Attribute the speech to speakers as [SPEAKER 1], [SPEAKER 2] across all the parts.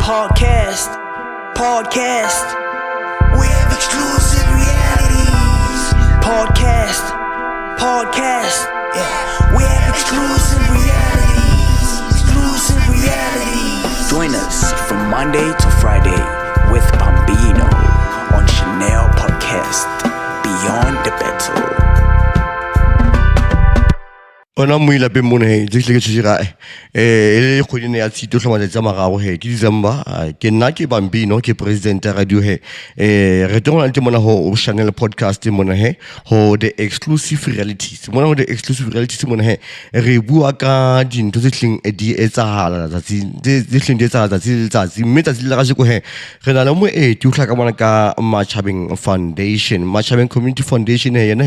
[SPEAKER 1] Podcast. We have exclusive realities. Podcast. Yeah. We have exclusive realities. Join us from Monday to Friday with BAMBINO on Shanel Podcast. Beyond the Battle.
[SPEAKER 2] Ona muila pe mona he dihle ke tshira ele khodine ya tshito hloma tsa magago he ke December ke nna ke BAMBINO ke president ya radio he re tona le mona ho Shanel podcast mona he ho the exclusive realities mona ho the exclusive realities mona he re bua ka dintho tse hleng di etsahala tsa di hleng di etsahala tsa mme tsa le ga se ko he re na le mo e di utlha ka mona ka Matjhabeng Foundation Matjhabeng Community Foundation he yena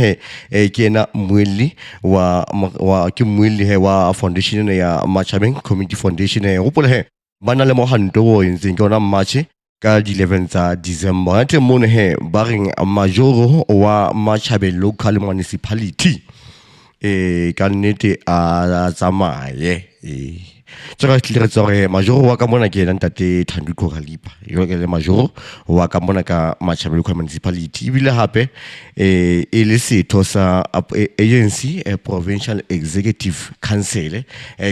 [SPEAKER 2] he ke na mweli wa ke mwili he wa foundation ya Matjhabeng Community Foundation he gopola he bana le mohanto wo entseng ke ona March ka 11 tsa December ate mone he ba reng majoro wa Matjhabeng local municipality ka nnete a tsamaye tsaka tlile tsore majoro wa ka mona ke ena ntate Thanduko Galipa yo ke le majoro wa ka mona ka Matjhabeng local municipality bile hape le setho sa agency provincial executive council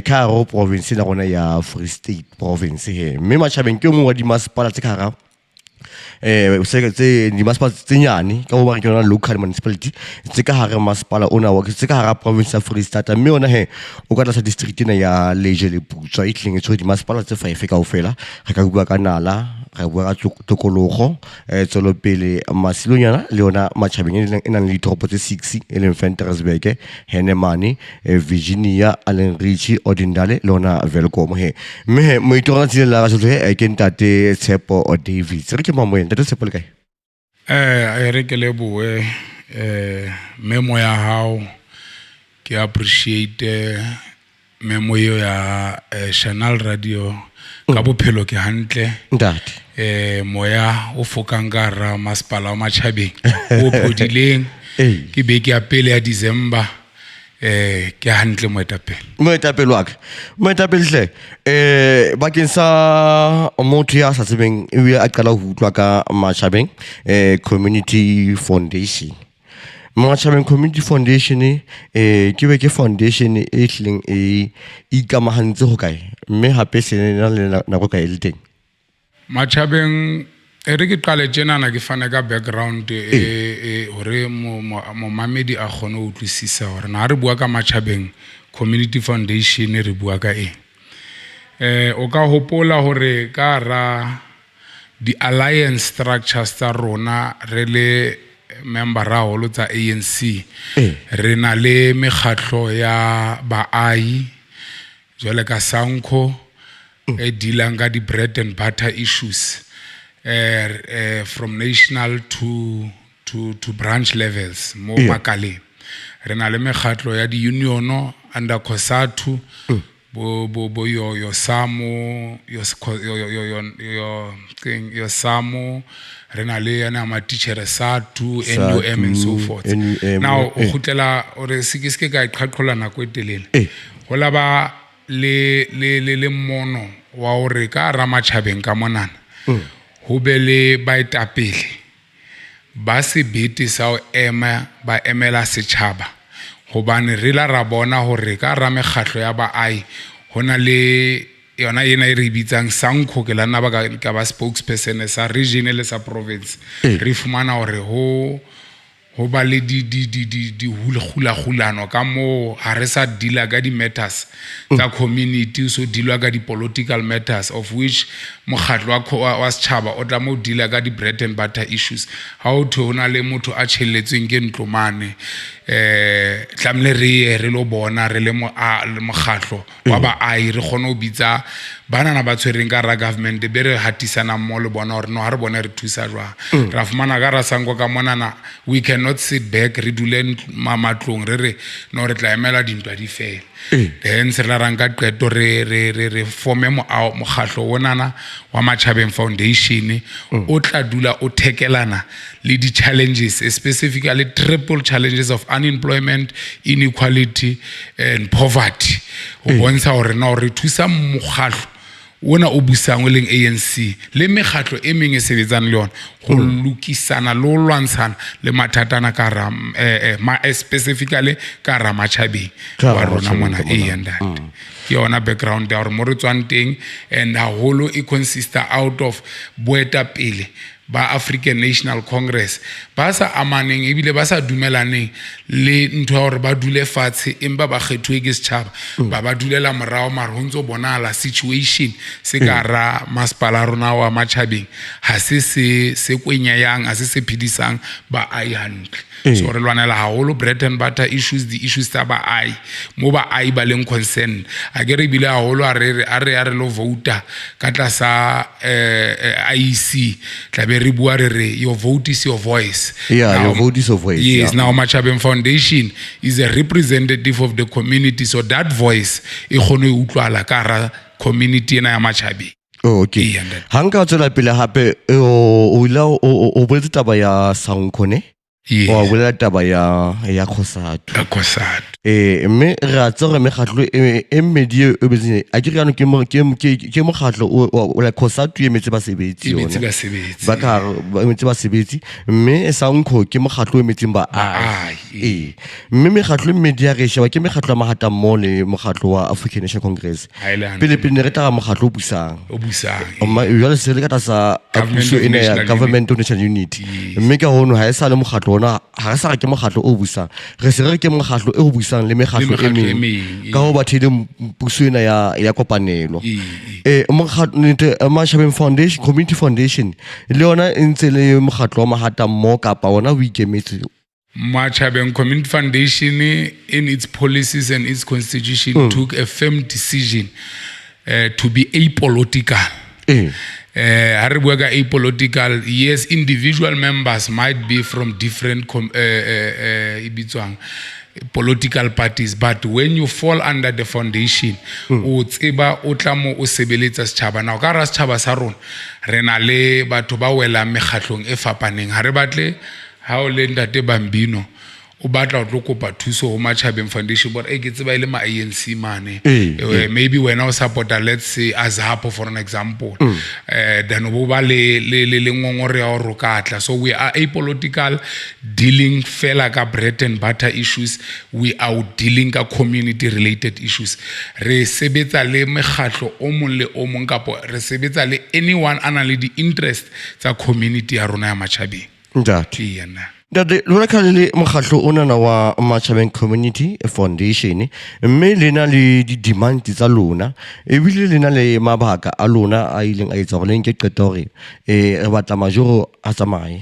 [SPEAKER 2] ka ro province na rona ya Free State province he mme Matjhabeng ke mo wa di masipala tse ka ga o se ke di masipala tse nyane ka bo ba ke yona local municipality tse ka hare masipala ona wa tse ka hara province ya Free State mme ona he o ka tla sa district ena ya Leje le Putswa itleng tso di masipala tse 5 ka ofela ga ka bua ka Nala ga bua ka Tokologo Tsolopele Masilonyana le ona Matjhabeng ena le ditoropo tse 6 e leng Ventersburg Henemane Virginia Allen Ridge Odindale le ona Velkom he mme mo itorana tsile la ga se ke ntate Tshepo o David re ke mamo ntate Tshepo le kae
[SPEAKER 3] a re ke leboe memo ya hao ke appreciate memo yo ya Shanel radio ka bophelo ke hantle
[SPEAKER 2] ntate
[SPEAKER 3] moya o fokangara masipala wa Matjhabeng o phodileng ke be ke apele ya December ke hantle
[SPEAKER 2] moetapele wa ka moetapele hle bakeng sa motho ya sa tsebeng e a qala ho utlwa ka Matjhabeng Community Foundation Matjhabeng Community Foundation ke be ke foundation e hleng e ikamahantse ho kae mme hape se na le nako kae le teng
[SPEAKER 3] Matjhabeng re ke qale tjenana ke fane ka background hore mo mamedi a khone o utlwisisa hore na re bua ka Matjhabeng Community Foundation re bua ka o ka hopola hore ka ra di alliance structures tsa rona re le member ra holo tsa ANC re na le mekgatlo ya baahi jwale ka Sanko dealing ka di bread and butter issues from national to branch levels mo Makaleng re na le mekgatlo ya di union under Kosatu bo yo samo yo samo re na le yana ma teacher Satu NUM and so forth now o khutlela ore sikiske ka iqhaqhola nako etelele ho la ba le mono wa hore ka ra Matjhabeng ka monana ho be le baetapele ba sebete sa o ema ba emela setjhaba hobane re la ra bona hore ka ra mekgatlo ya baahi hona le yona ena e re bitsang Sanko ke lana ba ka ba spokesperson sa region le sa province re fumana hore ho ba le di hulagulano ka mo ha re sa deala ka di matters tsa community so dealwa ka di political matters of which mokgatlo wa setjhaba o tla mo deala ka di bread and butter issues ha o thona le motho a tshelletsweng ke ntlomane tlamle re lo bona re le mokgatlo wa baahi re khona o bitsa banana ba tshwereng ka ra government be re hatisana mo le bona hore no ha re bona re thusa jwa ra fumana ka ra Sanko ka monana we cannot sit back re dule mamatlong re no re tla emela dintwa di fela hence la ranka qeto re forme mo mokgatlo wonana wa Matjhabeng Foundation o tla dula o thekelana le di challenges specifically triple challenges of unemployment, inequality and poverty o bontsha hore na re thusa mokgatlo ona o busang o leng ANC le mekgatlo e meng e sebetsang le yona go lokisana le o lwantshana le mathatana ka specifically ka Matjhabeng wa rona mona ke yona background ya gore mo re tswang teng and haholo e consista out of boetapele ba African National Congress ba sa amaneng ebile ba sa dumelaneng le ntho ya gore ba dule fatshe empa ba kgethuwe ke setšhaba ba dulela morao mare ho ntso bonala situation se ka ra masepala rona wa Matjhabeng ha se kwenyayang ha se phedisang ba ai hantle so re lwanela haholo bread and butter issues the issues tsa ba ai mo ba ai ba leng concern a ke re bile haholo a re lo voter ka tlasa IEC tla be re bua re your vote is your voice
[SPEAKER 2] your vote is your voice
[SPEAKER 3] yes now Matjhabeng Foundation is a representative of the community so that voice e kgone ho utlwala ka ra community ena ya Matjhabeng.
[SPEAKER 2] Okay hanga tsela pele hape o boletse taba ya Sankhone wa bolela taba ya Khosatu mme ra tsore mekgatlo e mmedi e betseng a ke riano ke mokgatlo o la Khosatu e metse ba sebetsi yona ba ka metse ba sebetsi mme Sankho ke mokgatlo e metseng ba mme mekgatlo e mmedi ya re sheba ke mekgatlo ya mahata mo le mokgatlo wa African National Congress pele re tla mokgatlo o busang jwale se le ka tsa puso ena ya government of national unity mme ka hono ha e sa le mokgatlo ona ha sa ke mokgatlo o busang re se re ke mokgatlo e ho busang le mekgatlo e meng ka ho bathile puso ena ya kopanelo mokgatlo Matjhabeng Foundation Community Foundation le yona e ntse le mokgatlo wa mahata mo kapa ona o ikemetse
[SPEAKER 3] Matjhabeng Community Foundation in its policies and its constitution took a firm decision to be apolitical. Apolitical, yes, individual members might be from different political parties, but when you fall under the foundation, o tseba o tla mo o sebeletsa setšhaba na o ka ra setšhaba sa rona re na le batho ba wela mekgatlong e fapaneng ha re batle ha o le ntate Bambino o batla o tlo kopa thuso ho Matjhabeng Foundation but ke tseba ile ma ANC mane maybe when I supporter let's say Tshepo for an example then bo ba le ngongore ya ho rokatla so we are apolitical dealing fela ka bread and butter issues we are dealing ka community related issues re sebetsa le mekgatlo o mong le o mong kapo re sebetsa le anyone ana le di interest tsa community ya rona ya Matjhabeng
[SPEAKER 2] lona ka le mokgatlo ona na wa Matjhabeng Community Foundation mme lena le di demand tsa lona e bile lena le mabaka a lona a ileng a etsa gore le nke qeto gore re batla majoro a tsamaye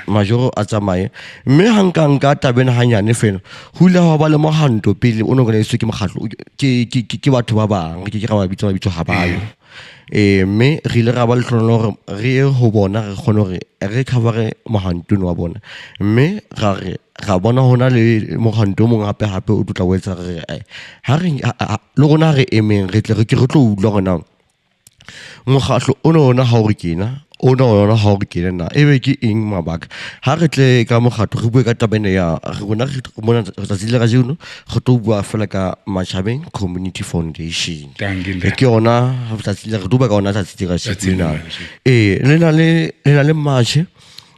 [SPEAKER 2] majoro a tsamaye mme hanka tabena hanyane fela hula ha ba le mohanto pele o organise ke mokgatlo ke batho ba bang ke ra ba bitso ha bayo mme re ile ra ba le tlhono gore re ho bona re kgone gore re cover mohanto wa bona mme ra bona hona le mohanto mong hape o tla wetsa re ha re le rona re emeng re tle re tlo utlwa gona mokgatlo ona ha o re kena ona ha o re kena na ebe ke eng mabaka ha re tle ka mokgatlo re bue ka tabene ya re bona re bona tsatsile ga jeno go tlo bua fela ka Matjhabeng Community Foundation ke ona tsatsile re duba ka ona tsatsile ga shena lena le march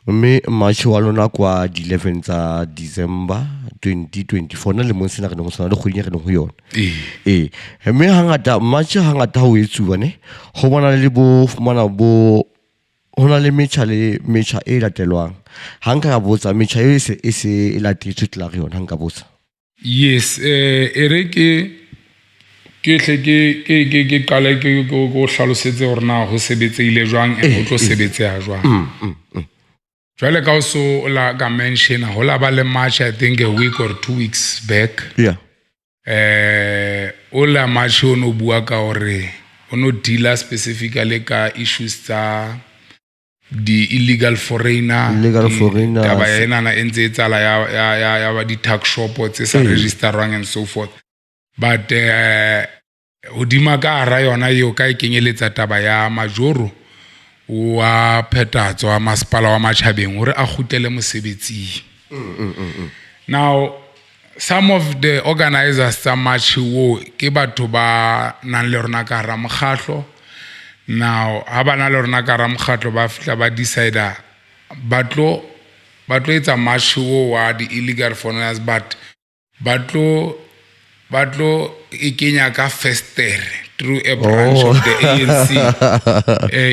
[SPEAKER 2] mme march wa lona kwa 11 tsa December 2024 na le monsena re no sona le kgwedi re no ho yona mme hangata march hangata ho etsuwa ne ho bona le bo fumana bo hona le metjha e latelwang hanka ga botsa metjha e se e latetswe tla re yona hanka botsa
[SPEAKER 3] yes ere ke qala ke go hlalosetse hore na ho sebetseile jwang ho tlo sebetseha jwang jwale ka o so la ka mention ho la ba le march I think a week or 2 weeks back o la march o no bua ka hore o no dealer specifically ka issues tsa the illegal foreigner taba ena na entse tsala ya ba di tax shop tse sa registerwang and so forth but hodima ka ra yona yo ka kenyeletsa taba ya majoro wa phethatso wa masepala wa Matjhabeng hore a gutele mosebetsi now some of the organizers tsa march wo ke batho ba nang le rona ka ra mokgatlo now ha bana le rona ka ra mokgatlo ba fitla ba decide ba tlo etsa march wa the illegal foreigners but ba tlo e kenya ka festere through a branch of the ANC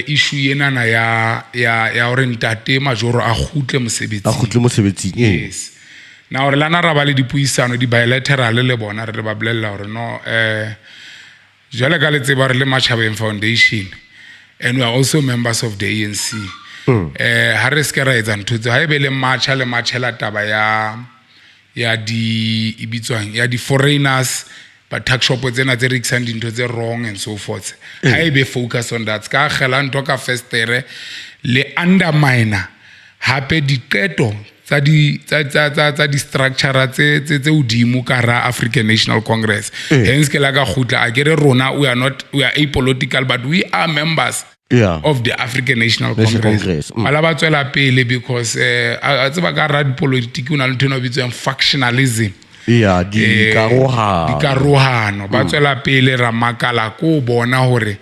[SPEAKER 3] issue enana ya hore ntate majoro a khutle mosebetsing yes now re lana ra ba le dipuisano di bilateral le bona re ba bolella hore no jwale ka le tseba re le Matjhabeng Foundation and we are also members of the ANC ha re ska ra etsa ntho tse ha e be le matcha le matchela taba ya di foreigners but tax shop tsena tse rekisang dintho tse wrong and so forth ha e be focus on that ska gela ntho ka festere le undermine hape diqeto tsa di structure tse udimo ka ra African National Congress hence ke la ka khutla a kere rona we are apolitical but we are members of the African National Congress. Ala ba tswela pele because a tseba ka ra dipolitiki una le ntho bitswang factionalism
[SPEAKER 2] di
[SPEAKER 3] karohano ba tswela pele ra makala ko bona hore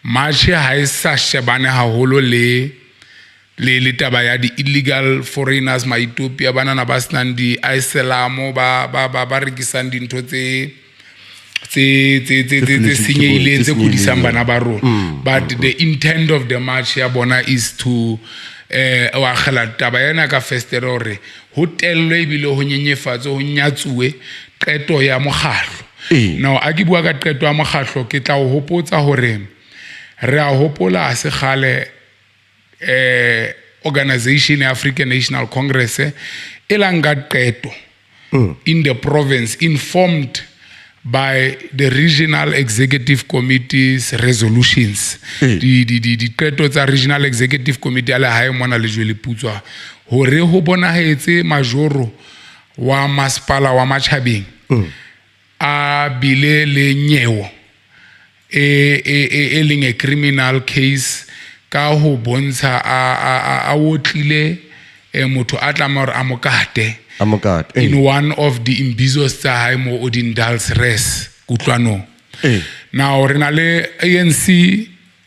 [SPEAKER 3] marche ha isa shebane haholo le taba ya di illegal foreigners ma Ethiopia banana ba snang di Islam ba rekisang dintho tse senyehileng tse kudisang bana ba rona but the intent of the march ya bona is to wa khela taba yana ka festere hore ho tellwe ebile ho nyenyefatso ho nyatsuwe qeto ya mogahlo now a ke bua ka qeto ya mogahlo ke tla ho hopotsa hore re a hopola a se gale organization African National Congress elanga qeto in the province informed by the regional executive committee's resolutions di qeto tsa regional executive committee ala hae mona le jwe le putswa hore ho bonahetse majoro wa masipala wa Matjhabeng a bile le nyewo e leng a criminal case ka ho bontsha a wotlile motho a tla more amokate in one of the imbizos tsa hae mo Odindal's res kutlwano now rena le ANC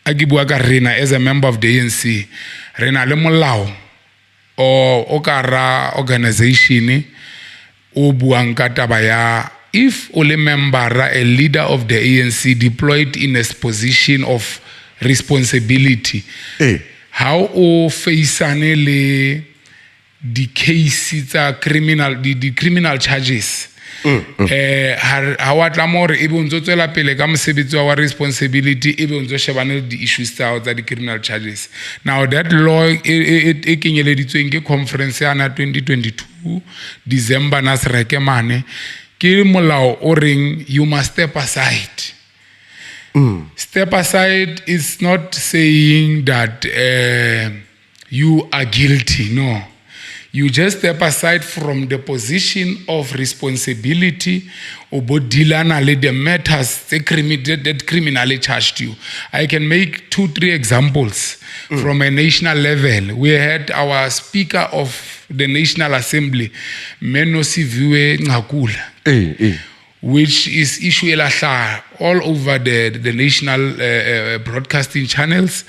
[SPEAKER 3] a ke bua ka rena as a member of the ANC rena le molao o ka ra organization o buang ka taba ya if o le member a leader of the ANC deployed in a position of responsibility how o faceane le the case tsa criminal the criminal charges ha wa tla more e bonzo tswela pele ka mosebetsi wa responsibility e bonzo shebane the issues tsa the criminal charges now that law e kenyeleditsweng ke conference ya na 2022 December na sereke mane ke molao o reng you must step aside. Step aside is not saying that you are guilty, no. You just step aside from the position of responsibility about dealing with the matters that criminally charged you. I can make 2-3 examples from a national level. We had our Speaker of the National Assembly, Menosiviwe Ngakula, which is issue all over the national broadcasting channels.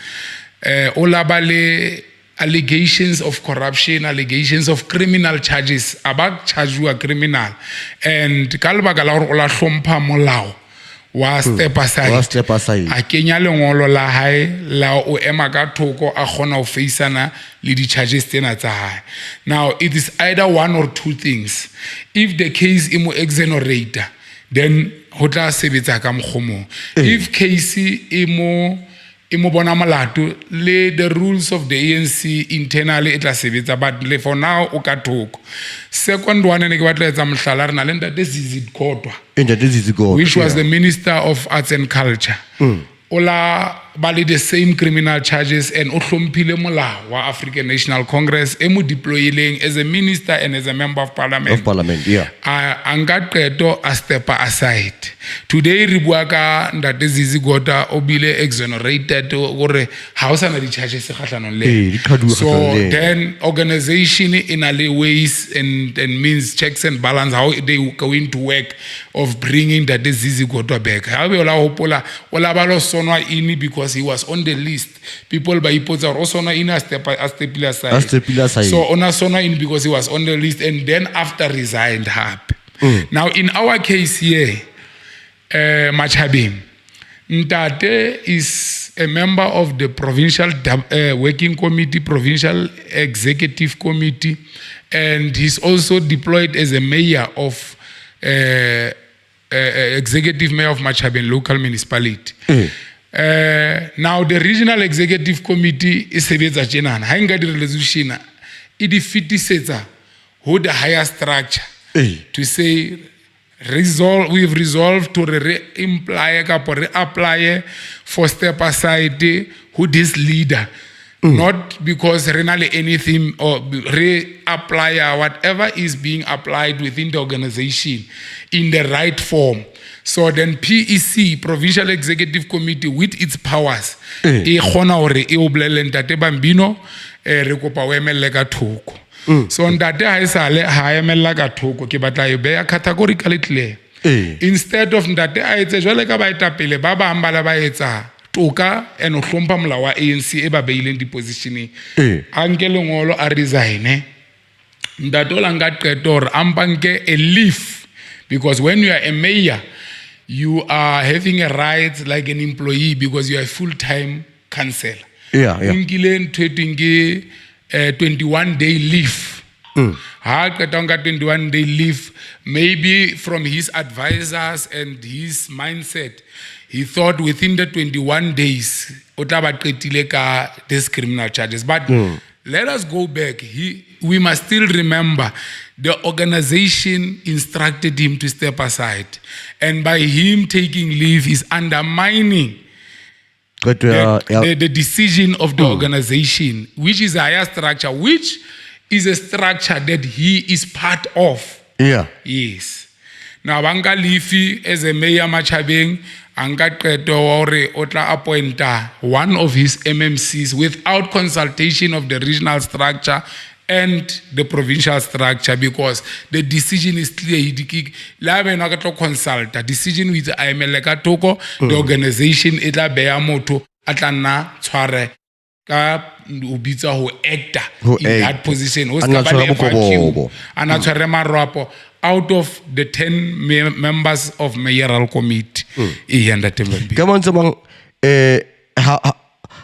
[SPEAKER 3] Olabale allegations of corruption, allegations of criminal charges, abak chargua criminal, and kalbaka la hlompha molao wa step aside. A Kenya lengolo la hae la o ema ka thoko a khona o faceana le di charges tsena tsa hae. Now it is either one or two things. If the case imo exonerate, then ho tla sebetsa ka mkgomo. If case imo bona malato le the rules of the ANC internally it la sebetsa but le for now o ka thoko. Second one ne ke batla etsa mohlala rena le ntate Zizi Kodwa, which was the Minister of Arts and Culture. Ola bali the same criminal charges and o hlomphile molao wa African National Congress e mo deploying as a minister and as a member of parliament. Anga qeto a step aside. Today re bua ka ntate Zizi Kodwa o bile exonerated gore ha o sana di charges khatlanong le. So then organization in a ways and means checks and balance how they going to work of bringing that Zizi Kodwa back. How we ola hopola ola balo sonwa ini because because he was on the list. People by ipotsa also na in a stepila
[SPEAKER 2] side.
[SPEAKER 3] So ona sona in because he was on the list and then after resigned happy. Now in our case here, Matjhabeng, Ntate is a member of the provincial working committee, provincial executive committee, and he's also deployed as a mayor of executive mayor of Matjhabeng local municipality. Now the regional executive committee is sebetsa tjenana ha nka di resolution e di fitisetsa ho the higher structure to say we've resolved to apply for step aside who this leader. Not because renally anything or reapply whatever is being applied within the organization in the right form. So then PEC, Provincial Executive Committee, with its powers, e khona hore e oblele Ntate BAMBINO re kopa o emelle ka thoko. So Ntate ha esale ha emella ka thoko ke batla e beya categorically clear. Instead of Ntate a etse jwale ka baetapele ba bang ba la ba etsa toka eno hlompha molao wa ANC e ba beileng di-positioneng a nke lengolo a resign Ntate o la nka qeto hore a mpa nke a leave, because when you are a mayor you are having a right like an employee because you are a full-time councillor. Nkile ntho e tweng ke 21-day leave. Ha qeta nka 21-day leave, maybe from his advisors and his mindset he thought within the 21 days these criminal charges. But let us go back. We must still remember the organization instructed him to step aside, and by him taking leave is undermining the decision of the organization, which is a higher structure, which is a structure that he is part of. Yes. Now Banka Leafy as a mayor Matjhabeng anka qeto hore o tla appointa one of his MMCs without consultation of the regional structure and the provincial structure, because the decision is clear. La bena ka tlo consulta decision with IML ka toko the organization e tla beya motho a tla nna tshware ka o bitsa ho actor in that position ho ska ba le vacuum ana tshware marapo out of the 10 members of mayoral committee.
[SPEAKER 2] Come on, someone.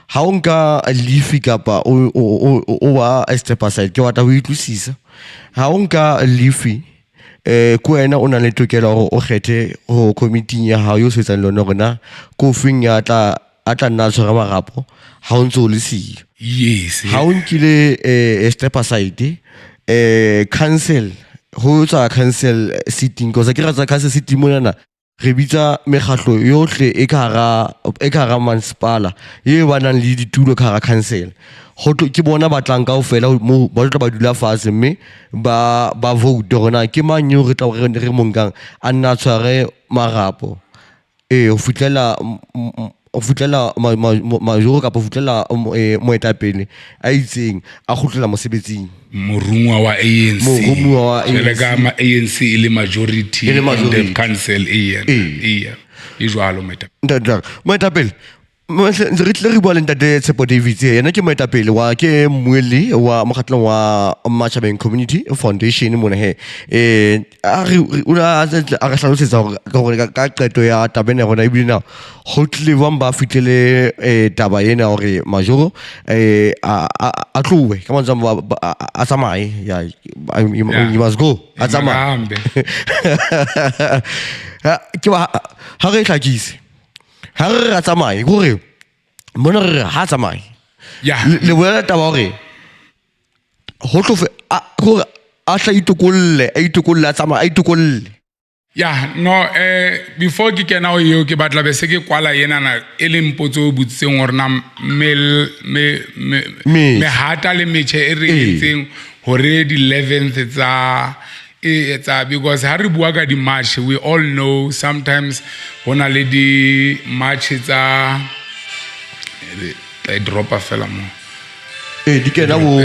[SPEAKER 2] How nka leafy kapa o a step aside ke wata ho itlosisa ha nka leafy ko wena o na le tokelo hore o kgethe ho committee ya hao yo setsa lona rona ko fing ya tla nna tshwara marapo ha o ntse o le siyo.
[SPEAKER 3] Yes.
[SPEAKER 2] Ha o nkile step aside council ho tsa council sitting because ke ratsa council sitting mona re bitsa mekgatlo yohle e ka hara masepala ye ba nang le ditulo ka hara council ho ke bona batlang kaofela mo ba tla ba dula fatshe mme ba vote rona ke mang yo re tla re monkang a nna tshware marapo o futlela majoro kapa futlela moetapele a itseng a khutlela mosebetsing
[SPEAKER 3] morungwa wa ANC le ka ma ANC ile majority in the council e jwalo
[SPEAKER 2] moetapele re tle re bua le Ntate Tshepo David yena ke moetapele wa ke mmueli wa mokgatlong wa Matjhabeng Community Foundation mona he a re hlalosetsa hore ka qeto ya tabene rona ebile na ho tle ba fitlele taba ena hore majoro a tlowe ka mantsha a tsamaye you must go a tsamaye ke ba ha re hlakise ha re ra tsamaye gore mona re ha tsamaye le boela taba hore ho tlofe gore a tla itokolle a tsamaye a itokolle
[SPEAKER 3] before ke kena o yo ke batla be se ke kwala yena na e le mpotso o butseng hore na me hata le metche e re etseng hore di 11th tsa because ha re bua ka di march we all know sometimes hona le di march tsa drop a fela mo
[SPEAKER 2] di kena o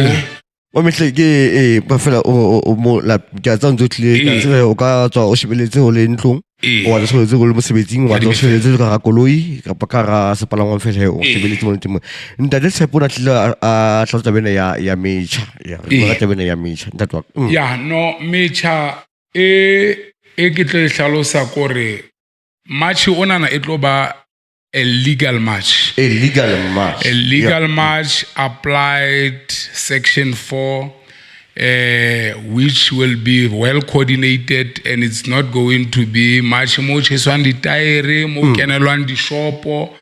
[SPEAKER 2] mehle ke ba fela o mo la ke tsa ntse tle o ka tswa o shebeletse o le ntlong o wa tshwanetse go le mosebetsing wa tshwanetse ka koloi ka pakara se palangwang fela o sebeletse mo teng ntate Tshepo na tlile a tlotsa bene ya mecha ya re bene ya mecha ntate
[SPEAKER 3] ya no mecha e ke tle hlalosa gore match ona na etlo ba a legal match applied section 4 which will be well coordinated, and it's not going to be much mo cheswan di tire mo kenelwan di shopo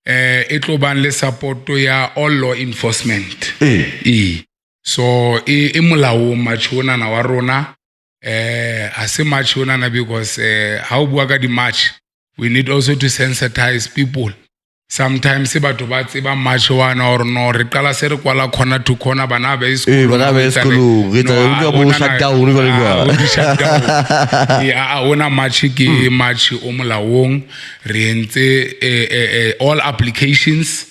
[SPEAKER 3] etlo ban le support ya all law enforcement so e molao match ona na wa rona ase match ona na because how bua ka di match we need also to sensitize people. Sometimes batho ba tseba match wana or no re qala se re kwala corner to corner bana ba isukulu
[SPEAKER 2] bana ba isukulu re tla go bo shutdown ba le
[SPEAKER 3] ya ona match ke match o molaong re entse all applications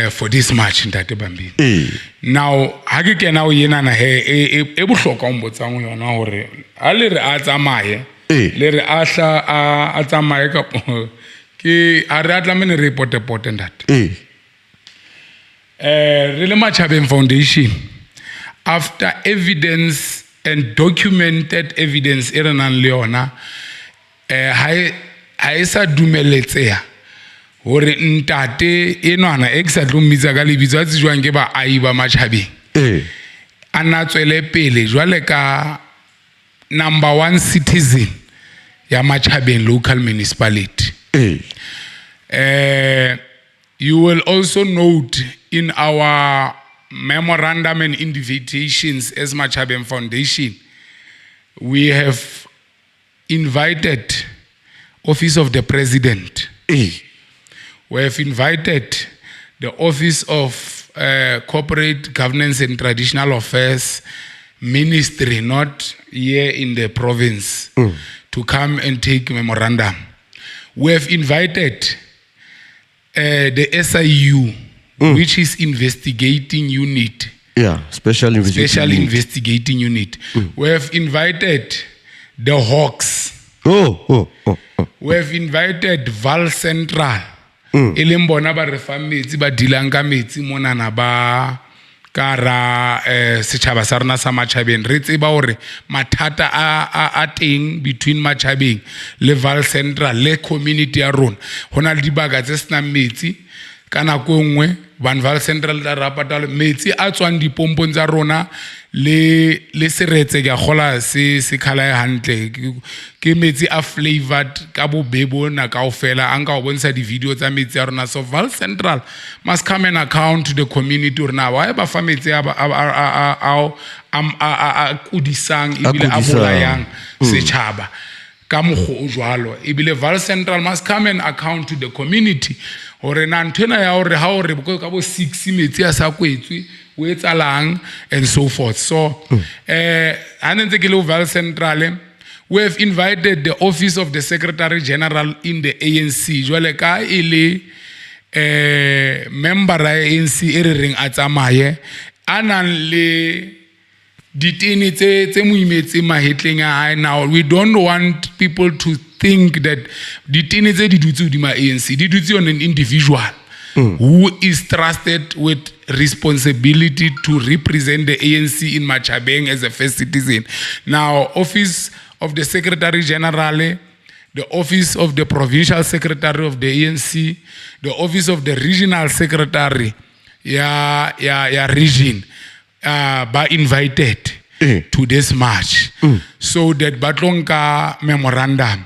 [SPEAKER 3] for this match ntate Bambino now ha ke kena o yena na e bohloka o mbotsang yona hore a le re a tsamaye le re a tsamaye ka ke a re atlamene report ntate re le Matjhabeng Foundation after evidence and documented evidence e re nang le yona ha e sa dumeletsea hore ntate enwana e sa tlomitsa ka lebitso a tsijwang ke ba ai ba Matjhabeng a na tswele pele jwale ka number 1 citizen ya Matjhabeng local municipality. You will also note in our memorandum and invitations as Matjhabeng Foundation, we have invited Office of the President. We have invited the Office of Corporate Governance and Traditional Affairs Ministry, not here in the province, to come and take memorandum. We have invited the SIU, which is investigating unit.
[SPEAKER 2] Yeah, special
[SPEAKER 3] investigating unit. We have invited the Hawks. We have invited Val Central. Elembona ba re fa metsi ba dilang ka metsi monana ba kara setjhaba sa rena sa Matjhabeng re tseba hore mathata a teng between Matjhabeng le Val Central le community ya rona hona le dibaga tse sena metsi kana go nngwe ban Val Central la rapatala metsi a tswang dipompong tsa rona le seretse ga gola se khala hantle ke metsi a flavored ka bobebo na kaofela an ka o bontsha di video tsa metsi ya rona so Val Central must come and account to the community rona wa ba fa metsi a kudisang ibile a bolayang setjhaba ka mogho o jwalo ibile Val Central must come and account to the community hore na ntena ya hore ha hore ka bo 6 metsi a sa kwetswe o etsalang and so forth so anentse ke le Val Central we have invited the Office of the Secretary General in the ANC jwale ka ile member ya ANC e re reng a tsamaye anan le ditini tse moimetse mahetleng a hae now we don't want people to think that ditini tse di dutse di ma ANC di dutse on an individual who is trusted with responsibility to represent the ANC in Matjhabeng as a first citizen. Now, Office of the Secretary General, the Office of the Provincial Secretary of the ANC, the Office of the Regional Secretary, region, ba invited to this march. So that Batlonka memorandum.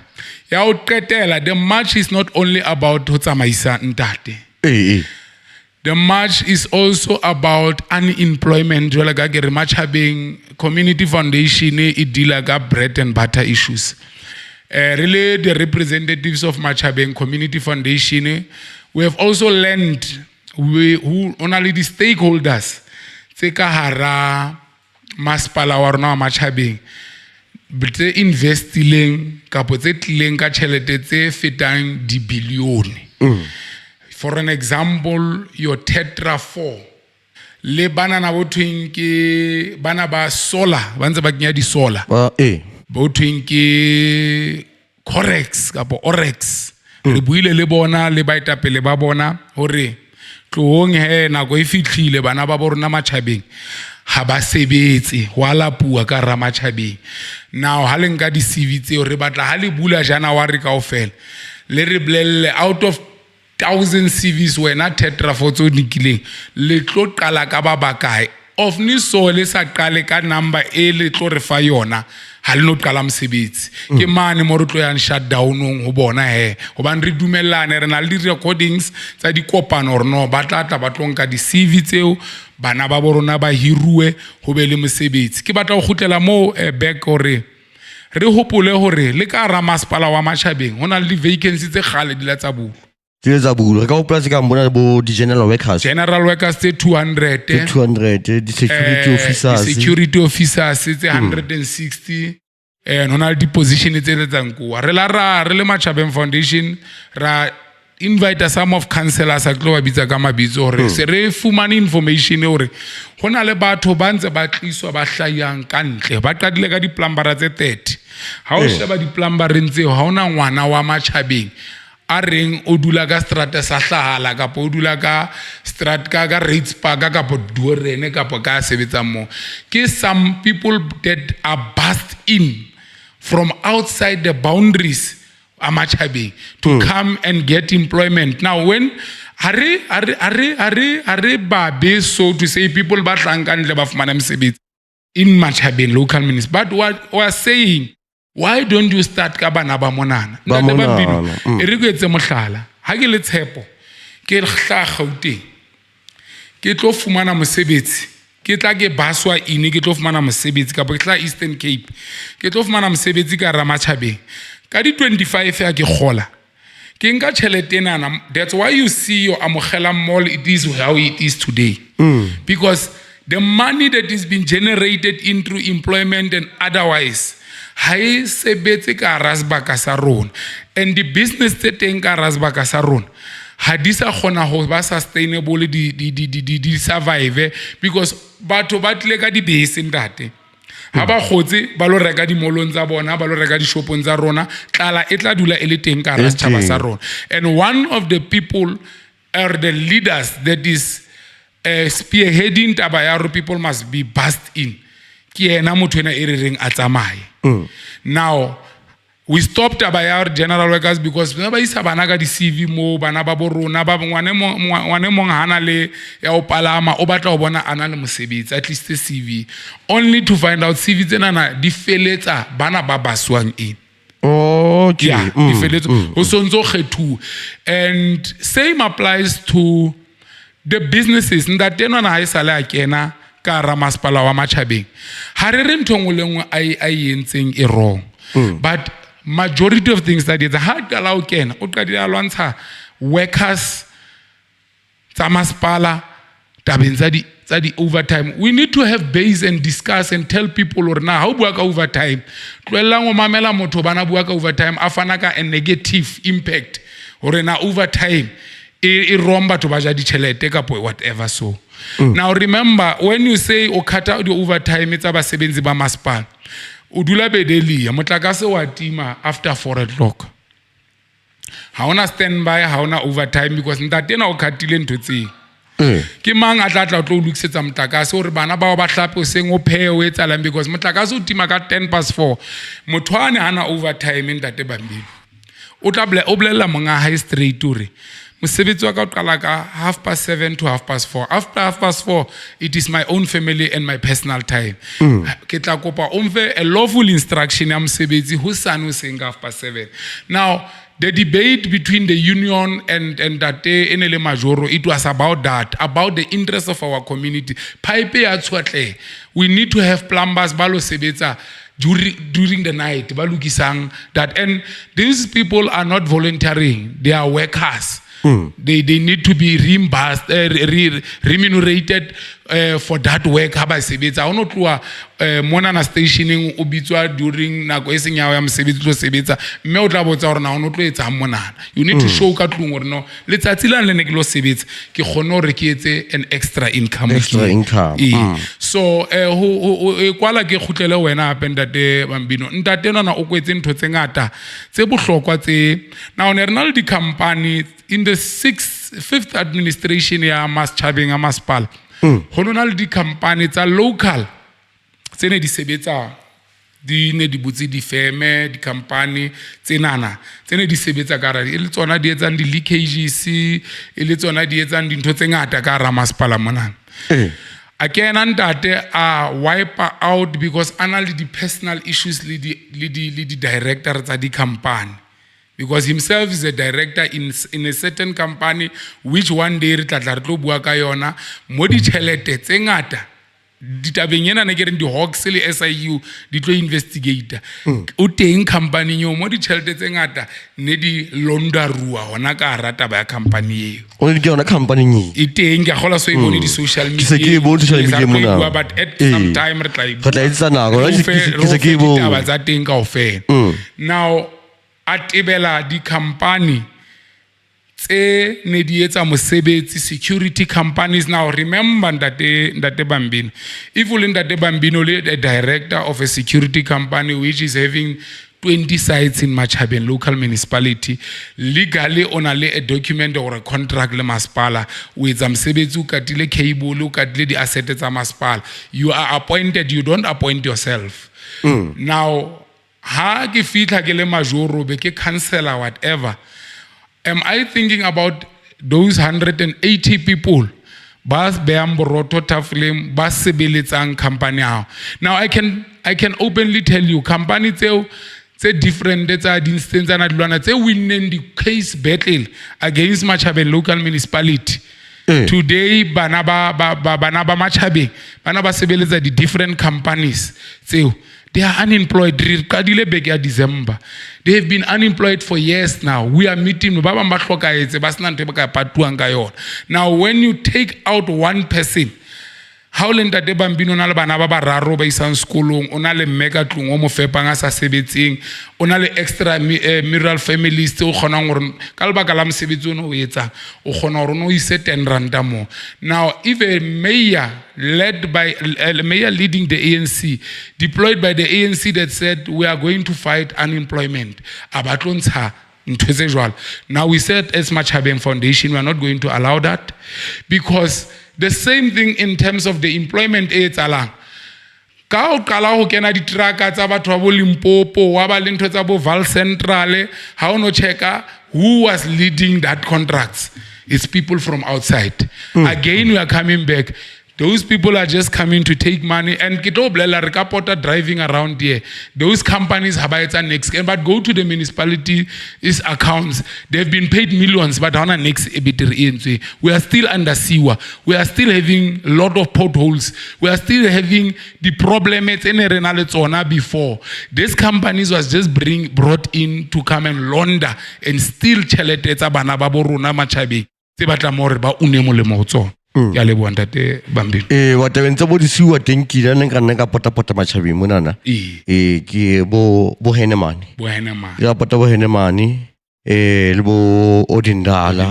[SPEAKER 3] The march is not only about Hotsamaisa Ntate. The march is also about unemployment. Matjhabeng Community Foundation it deal with bread and butter issues. Really, the representatives of Matjhabeng Community Foundation, we have also learned who only the stakeholders. Hara Maspala or no Matjhabeng. But they investing tlileng ka tšhelete tse fetang di bilione. For an example, your Tetra 4 le bana na botwing ke bana ba solar ba ntse ba kenya di solar botwing ke Corex kapo Orex re buile le bona le baetapele ba bona hore tlohong nako e fitlhile bana ba borona Matjhabeng ha ba sebetse wa lapua ka Matjhabeng. Now ha le nka di CV tseo re batla ha le bula January kaofela le re blelle out of 1,000 CVs wena tetra for tso dikileng le tlo qala ka ba bakae of ni so le sa qale ka number e le tlo re fa yona ha le no qala mosebetsi ke mane mo re tlo yang shutdownong ho bona hobane re dumellane re na le di recordings tsa di kopano or no ba tla ba tlonka di CV tseo bana ba borona ba hiruwe ho be le mosebetsi ke batla go khutlela mo back hore re hopole hore le ka Ramasepala wa Matjhabeng hona le vacancy tse khale di la tsa bulo
[SPEAKER 2] re ka opela se ka mbona bo di general workers
[SPEAKER 3] tse 200
[SPEAKER 2] di security officers
[SPEAKER 3] tse 160 hona le di position tse le tsankuwa re le Matjhabeng Foundation ra invite some of councillors a tlo ba bitsa ka mabitso hore se re fumane information hore hona le batho ba ntse ba tliswa ba hlayang ka ntle ba qadile ka di plumbera tse 30 ha o sheba di plumbereng tseo ha ona ngwana wa Matjhabeng a reng o dula ka strata sa Hlahala kapo o dula ka strat ka Rates Park kapo Duorene kapo ka sebetsa mo ke some people that are burst in from outside the boundaries of Matjhabeng to come and get employment. Now when are babe, so to say, people ba tlankan le ba fumana mosebetsi in Matjhabeng local ministry, but what we are saying, why don't you start ka bana ba monana BAMBINO e re go etse mohlala ha ke le Tshepo ke hla Gauteng ke tlo fumana mosebetsi ke tla ke baswa ine ke tlo fumana mosebetsi ka ke tla Eastern Cape ke tlo fumana mosebetsi ka Matjhabeng ka di 25 ya ke khola ke nka tšhelete nana. That's why you see your amogela mall it is how it is today, because the money that is being generated into employment and otherwise hai sebetse ka rasbaka sa rona, and the business tse teng ka rasbaka sa rona ha di sa khona ho ba sustainable di survive, because batho ba tle ka di base ntate ha ba khotse ba lo reka di molong tsa bona ba lo reka di shopong tsa rona tlala e tla dula e le teng ka rasbaka sa rona. And one of the people or the leaders that is spearheading taba ya people must be burst in ke ena motho ena e re reng a tsamaye. Now we stopped about general workers because ba isa bana ka di CV mo bana ba borona ba ngwane mong hana le ya o palama o batla o bona ana le mosebetsi at least the CV, only to find out CV tsena na di feletsa bana ba baswang in.
[SPEAKER 2] Okay.
[SPEAKER 3] Yeah, di feletsa ho sontso kgethu. And same applies to the businesses ntate nona ha isala a kena ka Ramasepala wa Matjhabeng ha re re nthongwe lengwe ai entseng e wrong, but majority of things that is hard allow ken o qadile a lwantsha workers tsa masepala tabeng tsa di overtime. We need to have base and discuss and tell people or na ha o bua ka overtime tloelang o mamela motho bana bua ka overtime a fana ka a negative impact hore na overtime e romba to ba ja di tšhelete kapo whatever. So now remember, when you say o cut out the overtime tsa basebenzi ba masepala o dula bedelia motlakase wa tima after 4 o'clock ha ona standby ha ona overtime because ntate na o khatile ntho tse ke mang a tla tlo lukisetsa motlakase hore bana ba ba hlape o seng o phe o etsalang, because motlakase o tima ka 4:10 motho ane hana overtime ntate BAMBINO o tla o blella monga high straight hore mosebetsi wa ka o qala ka 7:30 to 4:30. After 4:30 it is my own family and my personal time. Ke tla kopa o mfe a lawful instruction ya mosebetsi ho sane o seng ka 7:30. Now the debate between the union and that enele majoro, it was about that, about the interest of our community. Pipe ya tshwatle, we need to have plumbers ba lo sebetsa during the night ba lukisang that, and these people are not volunteering, they are workers. They need to be reimbursed, remunerated for that work. mona stationing o bitswa during nako e seng ya ya mosebetsi tlo sebetsa mme o tla botsa gore na o no tlo etsa monana you need to show ka tlung gore no letsatsi la le ne ke lo sebetsa ke gone gore ke etse an extra income so kwala ke khutlele wena hape ntate Bambino ntate nona o kwetse ntho tse ngata tse bohlokwa tse now ne rena le di company in the 5th administration ya Matjhabeng a Masipala ho nona le di company tsa local tsene di sebetsa di ne di butse di firme di company tsenana tsene di sebetsa ka ra e le tsona di etsang di leakages e le tsona di etsang dintho tse ngata ka ra Masipala mona again ntate a wipe out because analyze the personal issues le di director tsa di company because himself is a director in a certain company which one day re tla tlo bua ka yona mo di chelete tse ngata ditabeng yena ne ke re di Hawks le SIU di tlo investigate o teng company yo mo di chelete tse ngata ne di launderua hona ka rata ba company eo
[SPEAKER 2] o di ke yona company nyi
[SPEAKER 3] e teng ke gola so e bone di social media
[SPEAKER 2] ke bo social media mona
[SPEAKER 3] but at some time re tla
[SPEAKER 2] itsa nako ke bo
[SPEAKER 3] ba tsa teng ka ofela now atebela di company tse ne di etsa mosebetsi security companies now remember ndate Bambino if you ndate Bambino le a director of a security company which is having 20 sites in Matjhabeng local municipality legally on a document or a contract le Masipala with mosebetsi o katile cable o katile di assets tsa Masipala you are appointed you don't appoint yourself now ha ke fitla ke le majoro be ke councillor whatever am I thinking about those 180 people bas beang boroto taflem bas sebeletsang company hao now I can openly tell you company tseo tse different tsa di instance na dilwana tse winning the case battle against Matjhabeng local municipality today bana ba Matjhabeng bana ba sebeletsa di different companies tseo they are unemployed. December. They have been unemployed for years now. We are meeting. Now, when you take out one person, how lenta de Bambino na le bana ba bararo ba isang skolong ona le mega tlung o mo fepanga sa sebetsing ona le extra mural families tse o kgonang gore ka lebaka la mosebetsi ono o etsa o kgona gore no ise 10 rand mo now if a mayor leading the ANC deployed by the ANC that said we are going to fight unemployment abatlontsha ntwetse jwalo now we said as Matjhabeng Foundation we are not going to allow that because the same thing in terms of the employment aids alang. Ka o qala ho kena di traka tsa batho ba bo Limpopo wa ba le ntho tsa bo Val Central ha o no checka who was leading that contracts it's people from outside again we are coming back those people are just coming to take money and ke tlo blela re ka pota driving around here those companies ha ba etsa next but go to the municipality is accounts they've been paid millions but hona next ebitri we are still under sewer we are still having a lot of potholes we are still having the problems in rena le tsona before these companies was just brought in to come and launder and steal chelete tsa bana ba bo rona Matjhabeng tse batla mo re ba une molemo go tsona ya le bona tate Bambino
[SPEAKER 2] wa tabeng tsa bo disiwa teng ke la nka nna ka pota Matjhabeng monana ke bo Henemane ya pota bo Henemane le bo Odindala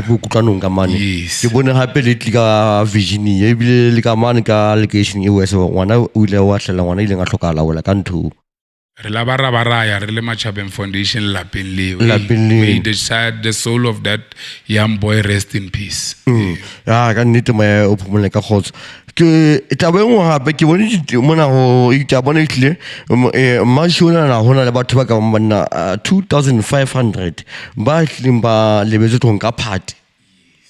[SPEAKER 2] go kutlanong ka mane ke bone hape le tlika Virginia e bile le ka mane ka location e wese ngwana o ile wa hlela ngwana ile nga hlokala wala ka ntho
[SPEAKER 3] re la baraya re le Matjhabeng Foundation lapeng may the soul of that young boy rest in peace
[SPEAKER 2] ya ka nnete ma o phumole ka khotso ke tabeng wa hape ke bone mona ho itabone itle mashona na hona le batho ba ka monna 2500 ba hlimba lebetse tonka party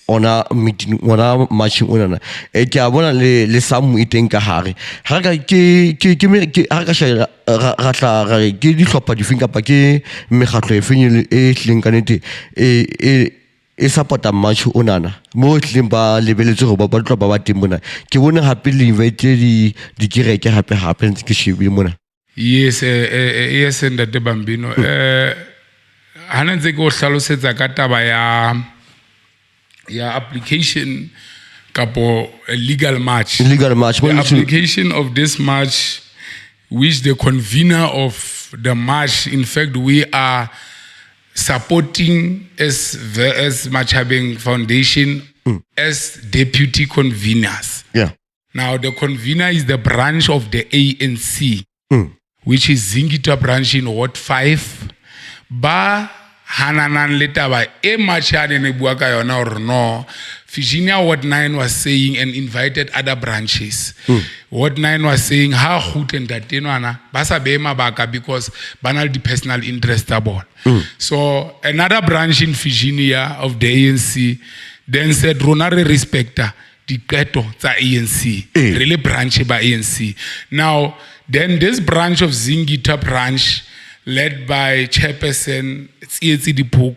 [SPEAKER 2] ona meeting ona matching ona ke a bona le samu iteng ka hare ha ka ke ha ka shela ra ke di hlopa di finga pa ke megatlo e fenyele e hleng kanete e supporta match onana mo hlimba lebeletse go ba tlo ba teng mona ke bone hape le invite di kereke hape ke shibi mona
[SPEAKER 3] yes ndate Bambino hana ntse ke o hlalosetsa ka taba ya application kapo a legal march the application of this march which the convener of the march, in fact, we are supporting as Matjhabeng Foundation as deputy conveners.
[SPEAKER 2] Yeah.
[SPEAKER 3] Now, the convener is the branch of the ANC, which is Zingita branch in Ward 5. Ba hananan letaba e machane ne bua ka yona or no. Virginia Ward 9 was saying and invited other branches. Ward 9 was saying ha khut entertainwana ba sa be mabaka because banal di personal interest about. So another branch in Virginia of the ANC then said rona re respecta diketo tsa ANC really branch by ANC. Now then this branch of Zingita branch led by Chairperson Tshepo,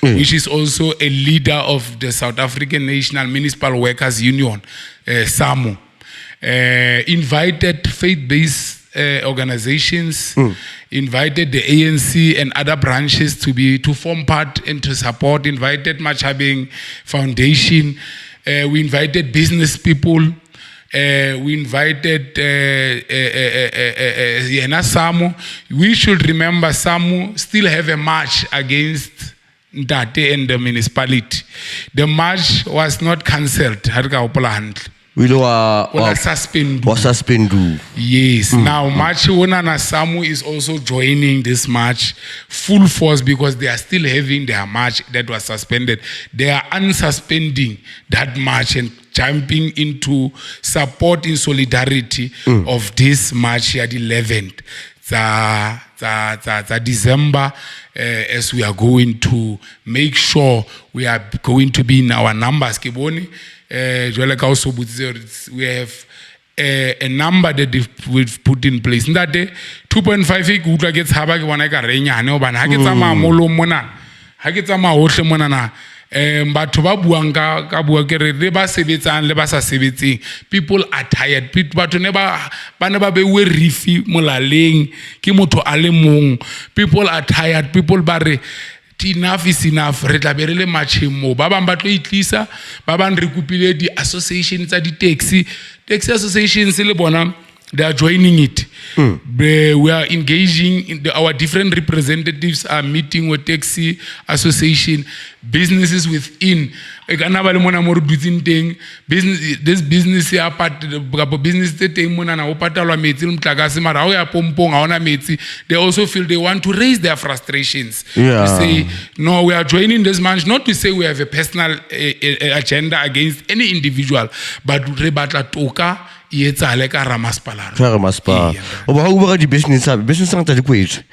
[SPEAKER 3] which is also a leader of the South African National Municipal Workers Union, SAMU, invited faith-based organizations, invited the ANC and other branches to form part and to support, invited Matjhabeng Foundation, we invited business people, we invited SAMU. We should remember SAMU still have a march against Ndate and the municipality. The march was not cancelled. Was suspended. Yes. Now, March Wonana SAMU is also joining this march full force because they are still having their march that was suspended. They are unsuspending that march and jumping into support in solidarity of this march at 11th. December, as we are going to make sure we are going to be in our numbers. We have a number that we've put in place. That day, 2.5 gets habak when I got batho ba buang ka bua ke re ba sebetsang le ba sa sebetseng, people are tired. Batho ne ba bewe rifi molaleng ke motho a le mong. People are tired. People ba re enough is enough. Re tla be re le matcheng mo ba bang ba tlo itlisa ba bang re kupile di associations tsa di taxi associations le bona. They are joining it. We are engaging in our different representatives are meeting with taxi association, businesses within. This business here part business they also feel they want to raise their frustrations. To say no, we are joining this march not to say we have a personal agenda against any individual, but toka Ramaspala.
[SPEAKER 2] Oba ho bua di business ang tadi kwetso.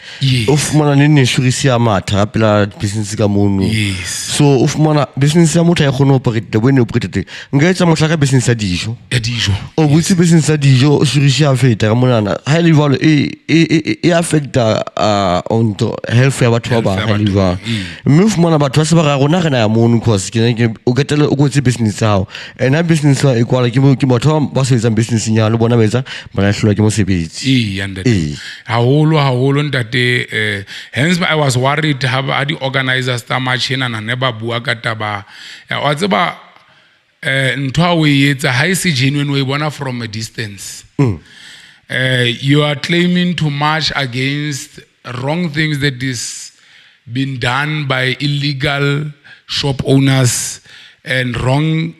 [SPEAKER 2] Of mana ne insurance ya matha pela business ka mono. So of mana business ya motho ya khona operate the when operate. Nka etsa mohlaka business ya dijo. O butse business ya dijo insurance ya feta ka mona. Ha le valo e affecta on health ya batho ba ha le va. Mme of mana batho ba se ba ga rona re na ya mono cause ke o getela o go tse business ya hao. Ena business ya equal ke batho ba sebetsa business nya le bona betsa bana hlola ke mosebetsi haholo ntate. Hence I was worried have the organizers ta march ena na ne ba bua ka taba wa tseba ntwa we etsa ha ise genuine we bona from a distance. You are claiming to march against wrong things that is been done by illegal shop owners and wrong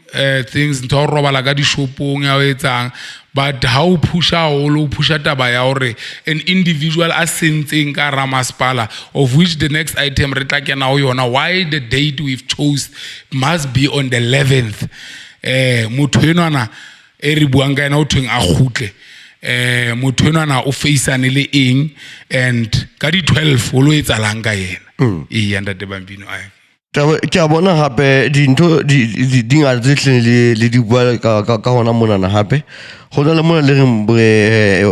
[SPEAKER 2] things nto robala ka di shopong ya etsang, but how push taba ya hore an individual a sentseng ka Ramaspala, of which the next item re tla kena ho yona, why the date we've chose must be on the 11th. Motho enwana e re buang ka ena o thweng a khutle motho enwana o faceane le eng and ka di 12 o lo etsalang ka yena ntate Bambino ke a bona hape dintho di ngata tse tleng le di bua ka hona mona na hape go na le mona le reng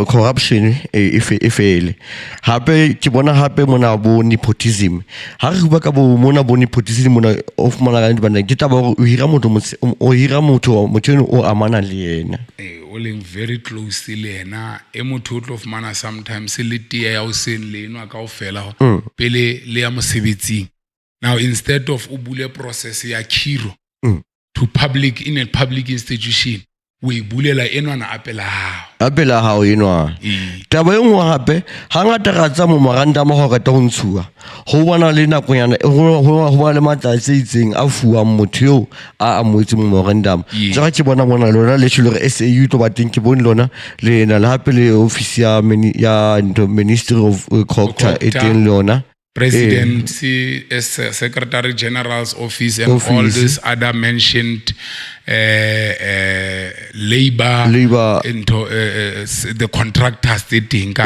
[SPEAKER 2] corruption e fele hape ke bona hape mona bo nepotism ha re bua ka bo mona bo nepotism mona of mona ga bana ke taba o hira motho o amana le yena
[SPEAKER 3] o leng very close le yena e motho of mana sometimes le tia ya o sen le eno ka o fela pele le ya mosebetsing. Now, instead of ubule process ya kiro to public in a public institution, o e bulela enwana apela hao
[SPEAKER 2] apela hao enwa taba e nngwe hape hangata ra tsa memorandum ho rata ho ntshuwa ho bona le nakonyana ho ba le matsatsi itseng a fuwang motho yo a amoetse memorandum ja ke bona lona le tshilo re SAU to ba teng ke bone lona le na le hape le office ya Ministry of Culture e teng lona
[SPEAKER 3] Presidency, Secretary General's office, and all these other mentioned labor into the contractors they think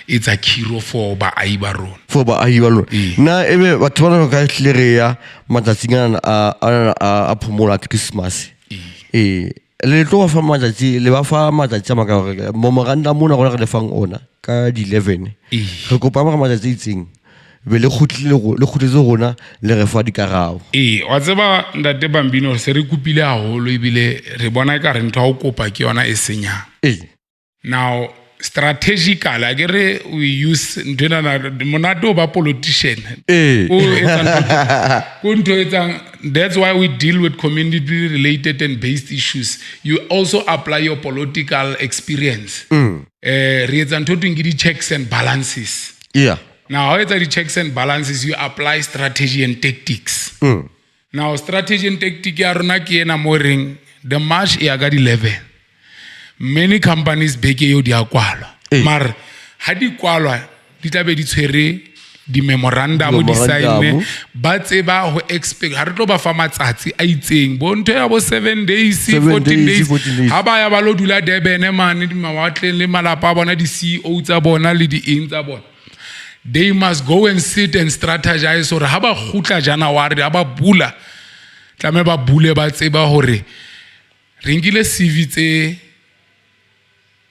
[SPEAKER 3] it's a hero for ba aibaron
[SPEAKER 2] na ebe batho ba no ka hlereya matsatsing a phomola Christmas le tlo fa matsatsi le ba fa matsatsi a maka memorandum mona go le fang ona ka di 11 re kopa mara matsatsi itseng be le khutletse gona le re fa dikarabo
[SPEAKER 3] wa tseba ndate Bambino se re kupile haholo ibile re bona ka re ntwa o kopa ke yona e senyang now strategically agere we use monato ba politician that's why we deal with community related and based issues. You also apply your political experience re etsa ntho tweng ke di checks and balances now how etsa di checks and balances you apply strategy and tactics now strategy and tactic ya rona ke ena mo reng the march e aga di 11 many companies beke yo di akwalwa mar ha di kwalwa di tlabe di tshwere di memorandum di sign ba tseba ho expect ha re tlo ba fa matsatsi a itseng bo ntho ya bo 7 days 14 days ha ba ya ba lo dula Durban man di mawatle le malapa bona di CEO tsa bona le di eng tsa bona they must go and sit and strategize or ha ba khutla January ha ba bula tlame ba bule ba tseba hore re ngile CV tse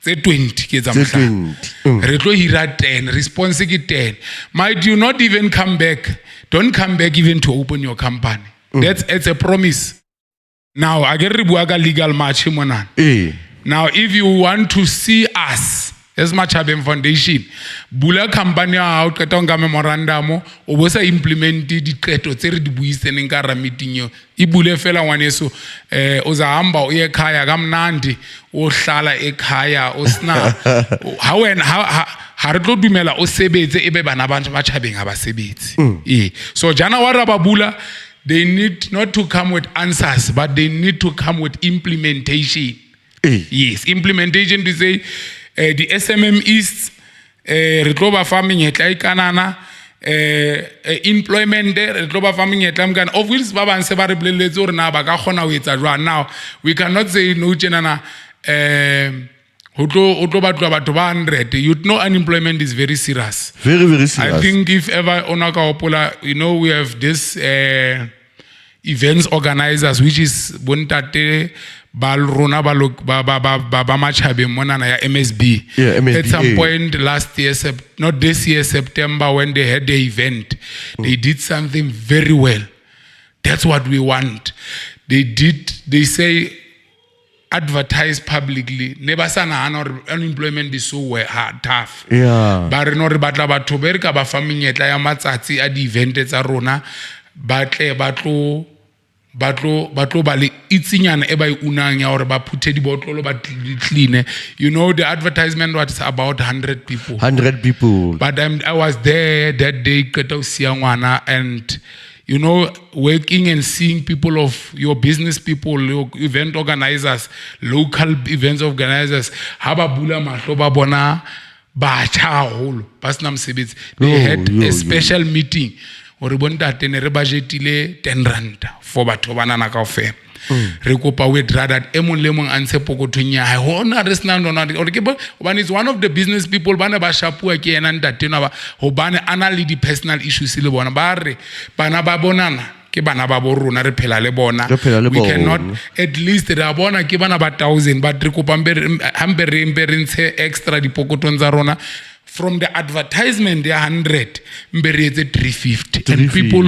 [SPEAKER 3] 20 ke tsa mohla re tlo hira 10 response ke 10 might you not even come back don't come back even to open your company it's a promise now I get re bua ka legal match mona now if you want to see us as Matjhabeng Foundation bula company ya out ka tonga memorandum o bo sa implement diqeto tse re di buiseneng ka ra meeting yo e bule fela ngwaneso o za hamba o ye khaya kamnandi o hlala ekhaya o sna ha re tlo dumela o sebetse ebe bana ba Matjhabeng ha ba sebetse so January ba bula they need not to come with answers but they need to come with implementation yes implementation to say the SMMEs re tlo ba fa menyetla e kanana employment re tlo ba fa menyetla mkana of which ba bang se ba re boleletse hore na ba ka khona ho etsa jwa now we cannot say no tjenana ho tlo batla batho ba 100 you know unemployment is very serious
[SPEAKER 2] serious
[SPEAKER 3] I think if ever ona ka opola we have this events organizers which is bontate ba rona ba Matjhabeng monana ya MSB at some point last year not this year September when they had the event they did something very well that's what we want they say advertise publicly never sana unemployment is so hard tough ba re no re batla batho be re ka ba fa menyetla ya matsatsi a di event tsa rona batle batlo ba le itsinyana e ba e unang ya hore ba phuthe di botlolo ba clean the advertisement was about 100 people but I was there that day keta o sia ngwana and working and seeing people of your business people your event organizers local events organizers ha ba bula mahlo ba bona ba tshaholo ba sna msebetsi they had a special meeting ore bontate ne re budgetile 10 rand for batho banana kaofela re kopa we rather emong le mong antshe pokothong ya hona re sna nona ore ke one is one of the business people bana ba shapua ke yena ntate na ba hobane ana le di personal issues le bona ba re bana ba bonana ke bana ba bo rona re phela le bona we cannot at least re bona ke bana ba 1000 but re kopa hambe re ntshe extra dipokotong tsa rona from the advertisement 100 mberetse 350 and people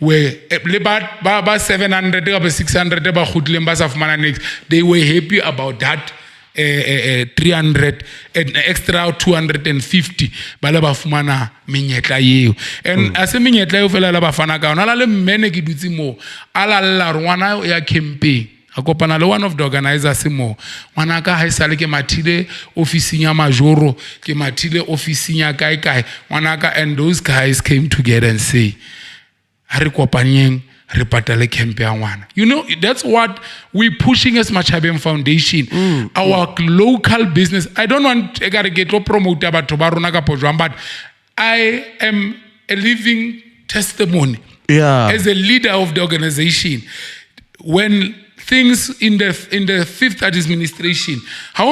[SPEAKER 3] were ba 700 ka 600 ba khutleng ba sa fumana next they were happy about that 300 and extra 250 bala ba fumana menyetla yeo and ase menyetla yo fela la ba fana ka ona la le mmene ke dutse mo ala lla rwana ya campaign a kopana le one of the organizers mo ngwana ka ha isale ke mathile officing ya majoro ke mathile officing ya kae ngwana ka, and those guys came together and say a re kopanyeng re patale camp ya ngwana. You know, that's what we pushing as Matjhabeng Foundation, our local business. I don't want to get to promote batho ba rona ka pojwang, but I am a living testimony as a leader of the organization. When things in the fifth administration, you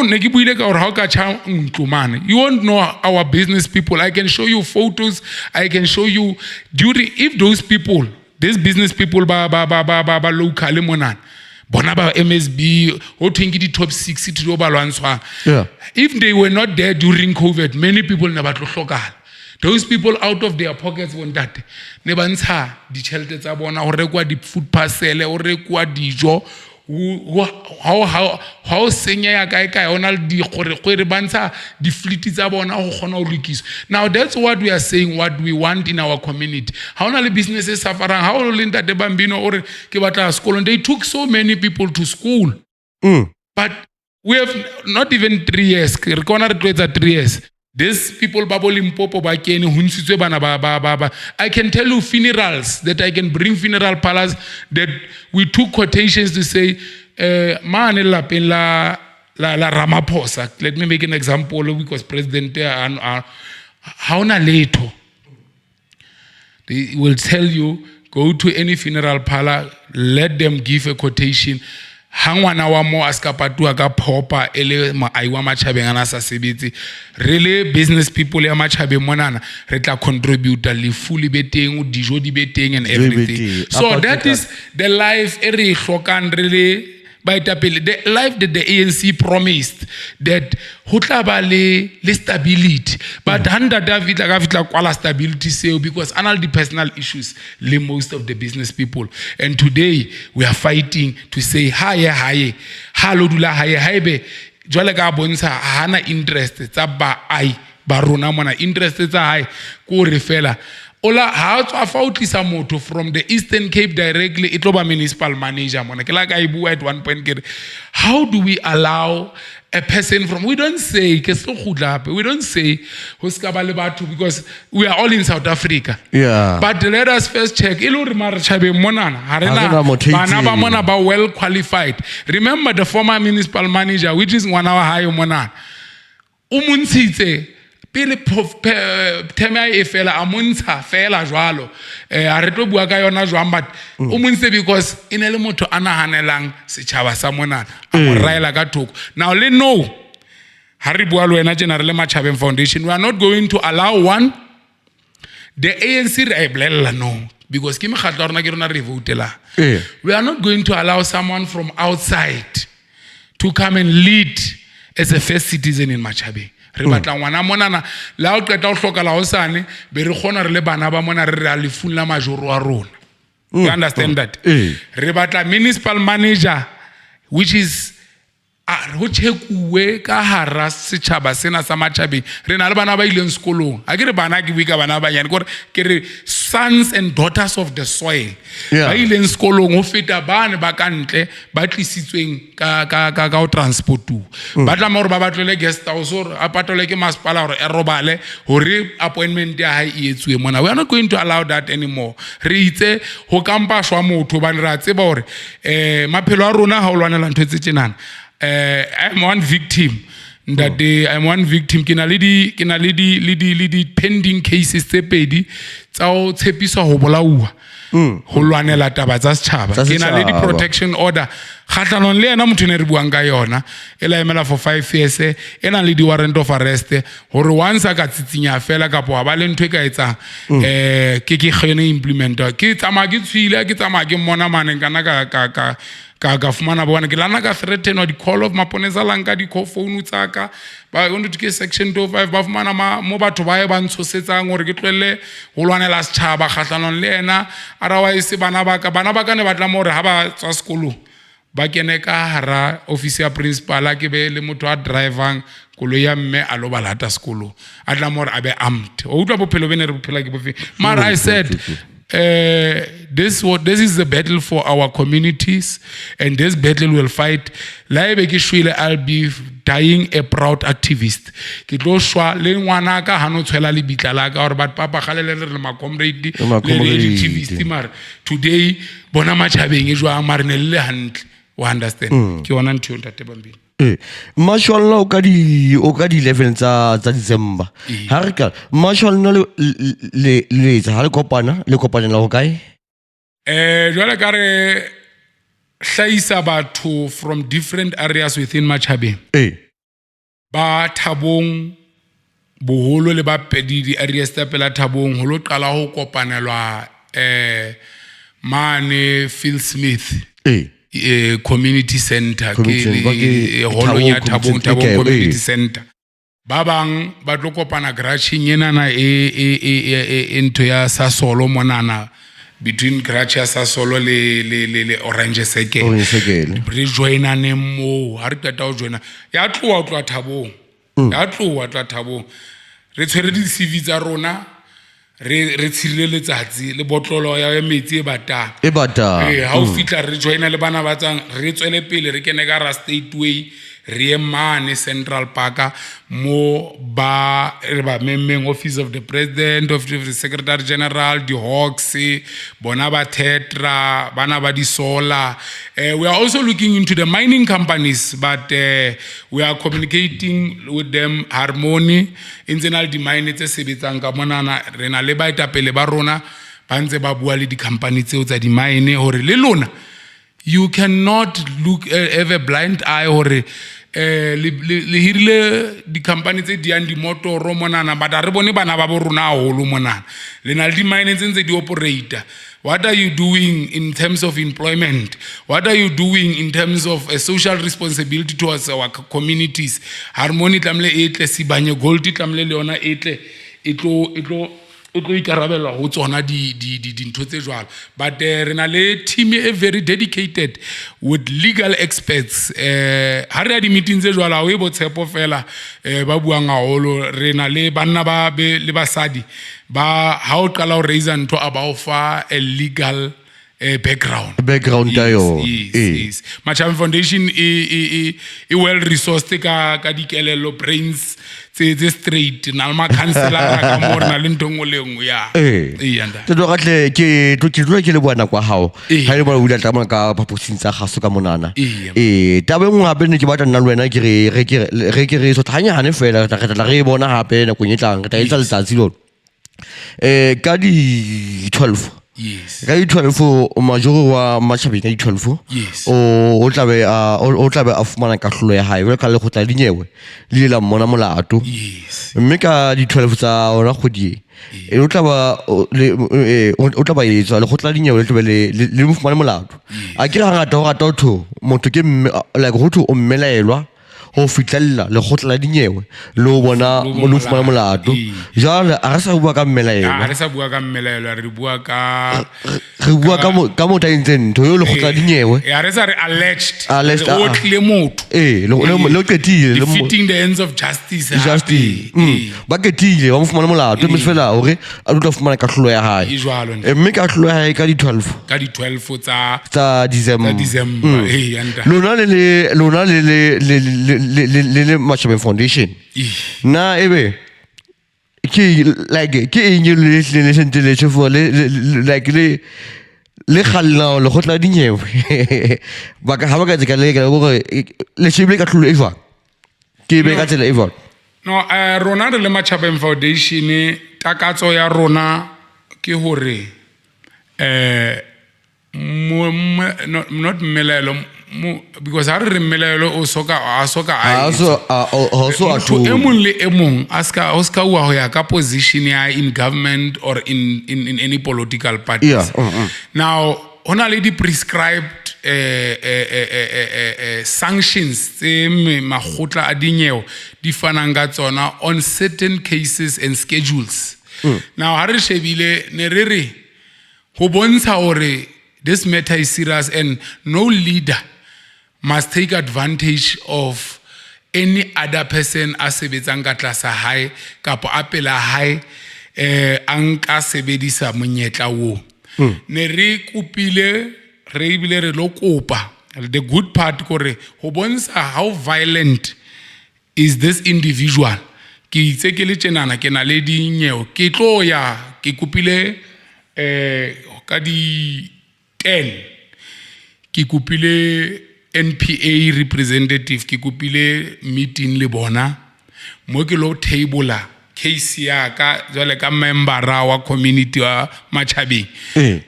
[SPEAKER 3] won't know our business people. I can show you photos. I can show you duty. If those people, these business people, ba local monan, bonaba MSB, or the top 60 to if they were not there during COVID, many people never local. Those people out of their pockets won't that. Never ntsha di chelete tsa bona o rekwa di food parcel o rekwa dijo how senya ya kae ona di gore bantsha di fleet tsa bona go gona o lokisa. Now that's what we are saying, what we want in our community. How na le businesses suffering, how le ntate Bambino or ke batla school, and they took so many people to school. But we have not even 3 years. Re kona re tloetsa 3 years. These people Limpopo ba kene hunsitswe bana ba. I can tell you funerals that I can bring funeral parlors that we took quotations to say maane lapeng la Ramaphosa. Let me make an example because president haona leto. They will tell you, go to any funeral parlor, let them give a quotation. Hangwana wa mo askapatu ka popa ele aiwa Matjhabeng ana sa sebetse really business people ya Matjhabeng monana re tla contribute le fully beteng dijo di beteng and everything. So that is the life e re hlokang really by the life that the ANC promised, that ho tla ba le stability, but handa David la ka kwala stability seo because anal the personal issues le most of the business people. And today we are fighting to say haye halo dula haye be jwale ka bontsha hana interest tsa ba rona mona interest tsa hae ko re fela ola how to afford motho from the Eastern Cape directly it loba municipal manager mona ke la ka ibu at one point ke how do we allow a person from we don't say ke so khudlape we don't say ho ska ba le batho because we are all in South Africa but let us first check ilo re Matjhabeng monana ha rena bana ba mona ba well qualified. Remember the former municipal manager which is ngwana wa hae monana o montshitse pele tema e fela amontsha fela jwalo a re tlo bua ka yona jwang but o montse because ine le motho a nahanelang setjhaba sa monana a mo raela ka thoko. Now le no ha re bua le wena general Matjhabeng Foundation, we are not going to allow one the ANC re blella no because ke mekgatlo rona ke rona re votela. We are not going to allow someone from outside to come and lead as a first citizen in Matjhabeng. Re batla ngwana monana la o qeta o hloka la hosane be re khona re le bana ba mona re a lefung la majoro wa rona. You understand that? Re batla municipal manager which is ho tshekuwe ka hara setjhaba sena sa Matjhabeng. Re na le bana ba ileng sekolong a ke re bana ke buika bana ba nyane gore ke re sons and daughters of the soil ba ileng sekolong ho feta bana ba kantle ba tlisitsweng ka o transportu ba tla mo re ba batlele guest house or a patole ke masepala hore e robale hore appointment ya hae e etswe mona. We are not going to allow that anymore. Re itse ho kampa shwa motho ba re a tseba hore maphelo a rona ha o lwanela ntwe tse tsenana. I'm one victim. That day I'm one victim. Kina ledi pending cases tse pedi tsa o tshepiswa ho bolaua. Ho lwanela taba tsa setjhaba. Kina ledi protection order. Khatlanon le ena motho ne re buang ka yona. Ela emela for 5 years. Ena le di warrant of arrest. Hore once a ka tsitsinya fela ka po ba le ntwe ka etsa ke khene implementer. Ke tsama ke tswile ke tsama ke mona mane kana ka fumana bona ke lana ka threaten or the call of maponesa lanka di phone tsaka ba go to ke section 205 ba fumana mo batho ba e ba ntshosetsang gore ke tlwele go lwanela setšhaba kgatlanon le ena otherwise bana ba ka ne batla mo re ha ba tswa sekolo ba kene ka hara office ya principal a ke be le motho a drivang kolo ya mme a lo ba lata sekolo a tla mo re a be armed o utlwa bophelo bene re bophela ke bofe mara I said this is the battle for our communities, and this battle will fight. I'll be dying a proud activist. Ke tlo shwa le ngwana ka hano tshwela le bitla la ka or bat papa galele le ma comrade le activist mar today bona Matjhabeng e jwa mar ne le hantle o understand ke yona ntho ntate Bambino.
[SPEAKER 2] Marshall o ka di 11 tsa December ha re ka Marshall le ha le kopana la go kae
[SPEAKER 3] jwale ka re hlaisa batho from different areas within Matjhabeng ba Thabong boholo le ba pedi di areas tsa pela Thabong ho lo qala ho kopanelwa mane Phil Smith community center ke holo ya Thabong community center ba bang ba tlo kopana garage ena na into ya Sasolo monana between garage ya Sasolo le Orange Circle re joinane mo ha re qeta ho joina ya tlowa Thabong re tshwere di CV tsa rona re tshirele letsatsi le botlolo ya metsi e bata ha o fitla re joina le bana ba tsang re tswele pele re kene ka Ra State Way re emane Central Park mo ba memeng office of the president of the secretary general the Hawks bona ba Tetra bana ba di Solar. We are also looking into the mining companies, but we are communicating with them harmony internal di mine tse sebetsang ka monana re na le ba etapele ba rona ba ntse ba bua le di company tseo tsa di mine hore le lona you cannot look have a blind eye hore le hirile di company tse di andi motoro monana ba re bone bana ba bo rona holo monana le na di mine tse di operator. What are you doing in terms of employment? What are you doing in terms of a social responsibility towards our communities? Harmony tlamle etle sibanye gold tlamle leona etle itlo ikarabela ho tsona di ntho tse jwalo. But re na le team very dedicated with legal experts. Ha re di meetings tse jwalo o e bo Tshepo fela ba buang haholo re na le banna ba le basadi ba ha o qala o raise ntho about fa a legal background tayo yes. Matjhabeng Foundation e well resourced ka dikelelo brains tse straight na ma counselor ka morna le ntongo lengwe ya yanda
[SPEAKER 2] tlo gatle ke tlo ke le bona kwa hao ha le bona o dira tama ka phaposing tsa gaso ka monana tabe ngwe gape ne ke batla nna le wena ke re so thanya hane fela ta ketla re bona hape na go nyetlang ta etsa letsatsi lona ka di 12
[SPEAKER 3] yes
[SPEAKER 2] ka di 12 o majoro wa Matjhabeng ka di 12
[SPEAKER 3] yes
[SPEAKER 2] o tlabe a fumana kahlolo ya hae ka le khotla dinyewe le la mona molato
[SPEAKER 3] yes
[SPEAKER 2] mme ka di 12 tsa ona khodi o tla ba etsa le khotla dinyewe le tlabe le mfumana molato a ke hangata ho rata ho motho ke like ho o mmelaelwa ho fitlella le khotla dinyewe lo bona mo lo fumana molato jalo a re sa bua ka mmelaelo
[SPEAKER 3] re sa bua ka mmelaelo re bua ka
[SPEAKER 2] mo taintsen to yo le khotla dinyewe
[SPEAKER 3] re sa re alleged o tle motho
[SPEAKER 2] lo qetile
[SPEAKER 3] defeating the ends of justice
[SPEAKER 2] ba ketile ba mo fumana molato mme fela hore a tlo fumana kahlolo ya hae mme kahlolo ya hae ka di 12 tsa December lona le Matjhabeng Foundation na ebe ke like ke enye le sentele for like le khalla le khotla dinyewe ba ka ha ba ka tseka le gore le shebile ka tlholo eva ke be ka tsela eva
[SPEAKER 3] no rona re le Matjhabeng Foundation takatso ya rona ke hore not melelo because ha re melelo o soka emong aska wa ho ya ka position ya in government or in any political party now hona le di prescribed sanctions tse magotla a dinyewe di fanang ka tsona on certain cases and schedules now ha re shebile ne re ho bontsha hore this matter is serious and no leader must take advantage of any other person a sebetsang ka tlasa hae kapo a pela hae anka sebedisa monyetla wo ne re kopile re ibile re lo kopa. The good part kore ho bontsha how violent is this individual. Ke itse ke le tjenana ke na le dinyewo ke tlo ya ke kopile ka di 10 ke kopile NPA representative ke kopile meeting le bona mo ke lo table case ya ka jwale ka member wa community wa Matjhabeng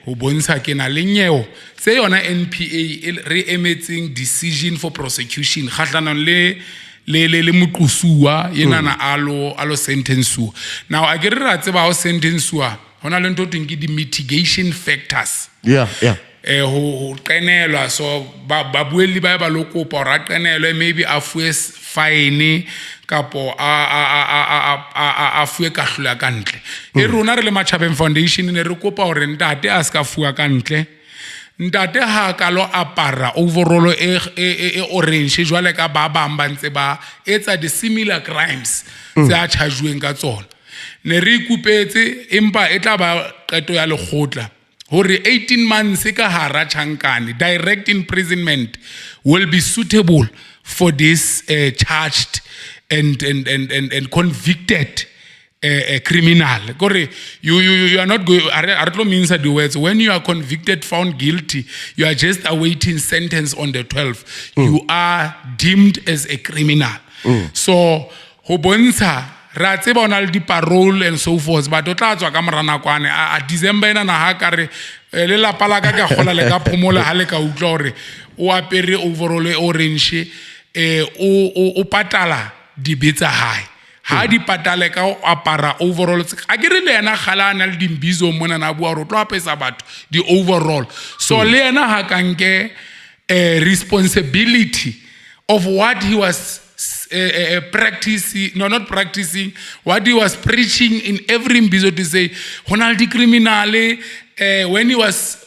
[SPEAKER 3] ho bontsha ke na le nyewo se yona NPA re emetseng decision for prosecution khatlana le motlusuwa yenana alo sentenceuwa. Now a ke re ra tseba ho sentenceuwa hona le ntho teng ke di mitigation factors ho qenelwa so ba bueli ba lo kopa ra qenelwe maybe a fuwe fine kapo a fuwe kahlola ka ntle e rona re le Matjhabeng Foundation ne re kopa hore ntate a ska fuwa ka ntle ntate ha ka lo apara overall e orange jwale ka ba bang ba ntse ba etsa the similar crimes tse a chargeweng ka tsona ne re ikupetse empa e tla ba qeto ya lekgotla hore 18 months ka hara tjhankane direct imprisonment will be suitable for this charged and convicted criminal. You are not going. Artlo means the words. When you are convicted, found guilty, you are just awaiting sentence on the 12th. You are deemed as a criminal. So ho bontsha ra tseba ona le di parole and so forth. But o tla tswa ka morana kwane a December ena na ha kare le la pala ka ka gola le ka phomola ha le ka utlwa hore o apere overall orange o patala di betsa hae. Ha di patale ka o apara overall a ke re le ena khalana le dimbizo mona na bua ro tlo apesa batho di overall so le ena ha kanke responsibility of what he was practicing not practicing what he was preaching in every mbizo to say hona di criminal when he was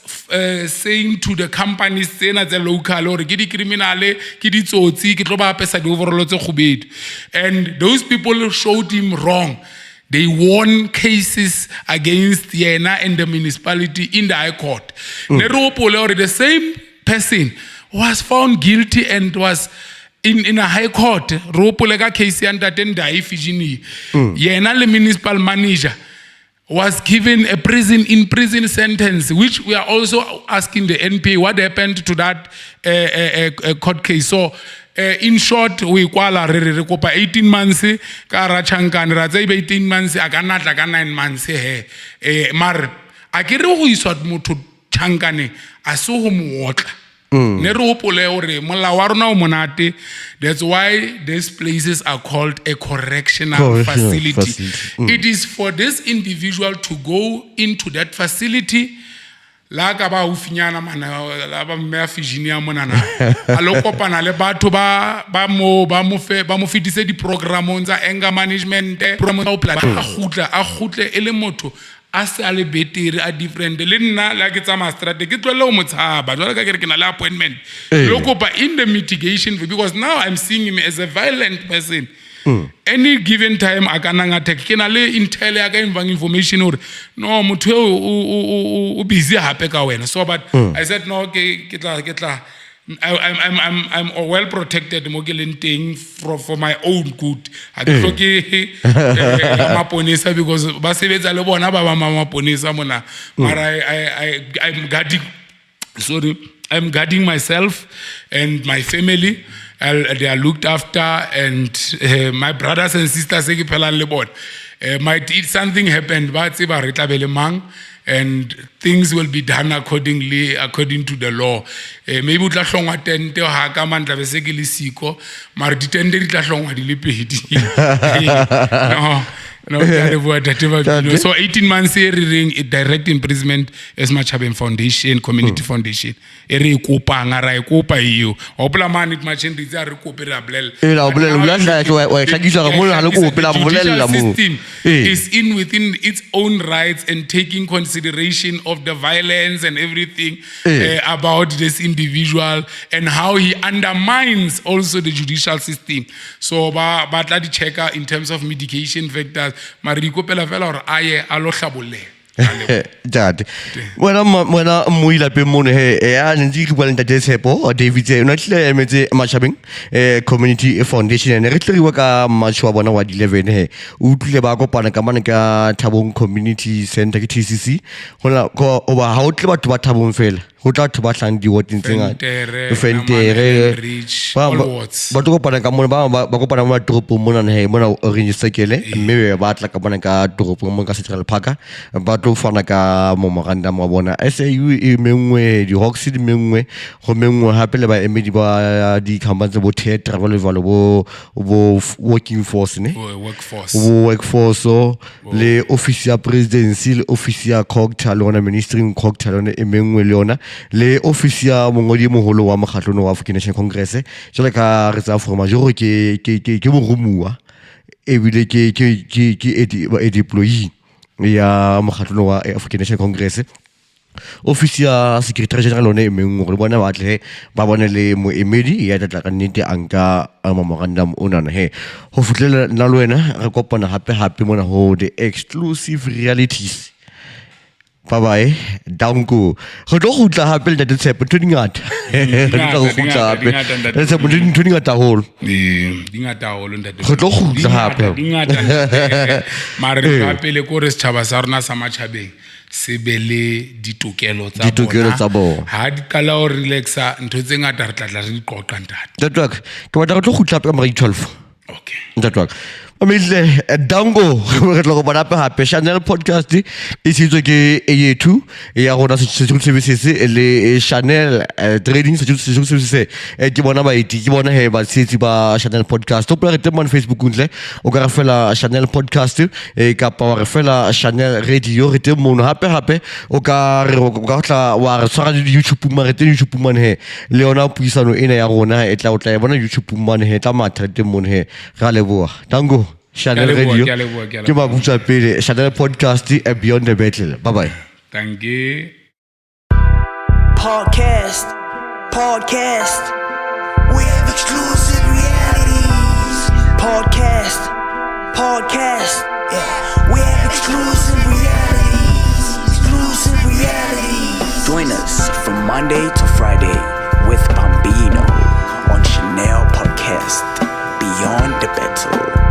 [SPEAKER 3] saying to the companies tsena tse local or ke di criminal ke di tsotsi ke tlo ba pesa di overall tse khubedi and those people showed him wrong. They won cases against yena and the municipality in the High Court. The same person was found guilty and was in a High Court. Ropolega case under Tendai Fijini. Yena the municipal manager was given a prison sentence, which we are also asking the NPA what happened to that court case. So, in short, we kwala re kopa 18 months ka ra chankane ra tsaiba 18 months a ka natla ka 9 months mar a ke re go iswa motho chankane a se go mootla ne re hopole hore molao wa rona o monate. That's why these places are called a correctional facility. It is for this individual to go into that facility la ka ba ufinyana mana la ba me Virginia mona na a lo kopana le batho ba mo fitise di programong tsa anger management program tsa o plan a gutle ele motho a se a le betere a different le nna la ke tsa ma strategy ke tlole o motshaba jwale ka ke re ke na le appointment lo kopa in the mitigation because now I'm seeing him as a violent person. Any given time I can attack ke na le intel ya ka information or no motho o busy hape ka wena so but I said no ke tla I'm well protected mo ke lenteng for my own good. I tlo ke maponisa because ba sebetsa le bona ba maponisa mona mara I'm guarding myself and my family. They are looked after and my brothers and sisters might something happened and things will be done according to the law. Maybe utla hlongwa tente ha ka mandla bese ke le siko mara ditende di tla hlongwa di le pedi. No, so 18 months here direct imprisonment as Matjhabeng Foundation, Community Foundation. Ere kopa ngara kopa iyo. Opla man it machin ditsa re kopela blel. System is in within its own rights and taking consideration of the violence and everything about this individual and how he undermines also the judicial system. So ba tla di checker in terms of mitigation factors. Mariko pela fela or aye alo hlabolle.
[SPEAKER 2] Jati. Wena muila pe mone he ya nzi ku bala ntate Tshepo David o na tlile emetse Matjhabeng community foundation ne re tliriwa ka match wa bona wa 11 he o tlile ba kopana ka mana ka Thabong community center ke TCC hona go ba ha o tle batho ba Thabong fela go tla batho ba hlang di woteng tsenga Fentere ba tlo kopana ka mona ba kopana mo toropo mona he mona orange sekele mme ba tla ka bona ka toropo mo ka Central Park ba tlo fana ka memorandum wa bona SAU e mengwe di Hawks di mengwe go mengwe hape le ba emedi ba di companies bo theater ba le valo bo working force ne workforce le office ya presidency le office ya cocktail ona ministry cocktail ona e mengwe le ona le office ya mongodi moholo wa mokgatlo wa African National Congress jole ka re tsa forma joro ke mo rumua e bile ke deployee ya mokgatlo wa African National Congress office ya secretary general one e mengwe re bona batle ba bone le moemedi ya tla ka nnete anka memorandum ona he ho futlela nna le wena re kopana hape mona ho the exclusive realities. Bye danko go tlo gutla hape le ntate Tshepo ntho dingata re tla go gutla hape re Tshepo ntho dingata holo
[SPEAKER 3] dingata holo ntate
[SPEAKER 2] go tlo gutla hape
[SPEAKER 3] dingata mare hape le ko re setjhaba sa rona sa Matjhabeng se bele ditokelo tsa bona ha di kala o relaxa ntho tse ngata re tla re di qoqa ntate
[SPEAKER 2] tatwak ke batla go tlo gutla hape ka mara 12
[SPEAKER 3] okay
[SPEAKER 2] tatwak amile dango re tlo go bona hape Shanel podcast e sitse ke A2 ya rona se services le Shanel trading services ke bona ba iti ke bona he ba sitse ba Shanel podcast o pla re temo Facebook ntle o ka re fela Shanel podcast ka pa re fela Shanel radio re temo hape o ka tla wa re tshwara di YouTube ma re te YouTube man he le ona puisano ena ya rona e tla o tla bona YouTube man he tla matha temo he ga leboa dango Shanel Radio ke ba butsa pele Shanel podcast Beyond the Battle. Bye bye.
[SPEAKER 3] Thank you.
[SPEAKER 1] Podcast we have exclusive realities. Podcast yeah. We have exclusive realities. Join us from Monday to Friday with BAMBINO on Shanel podcast Beyond the Battle.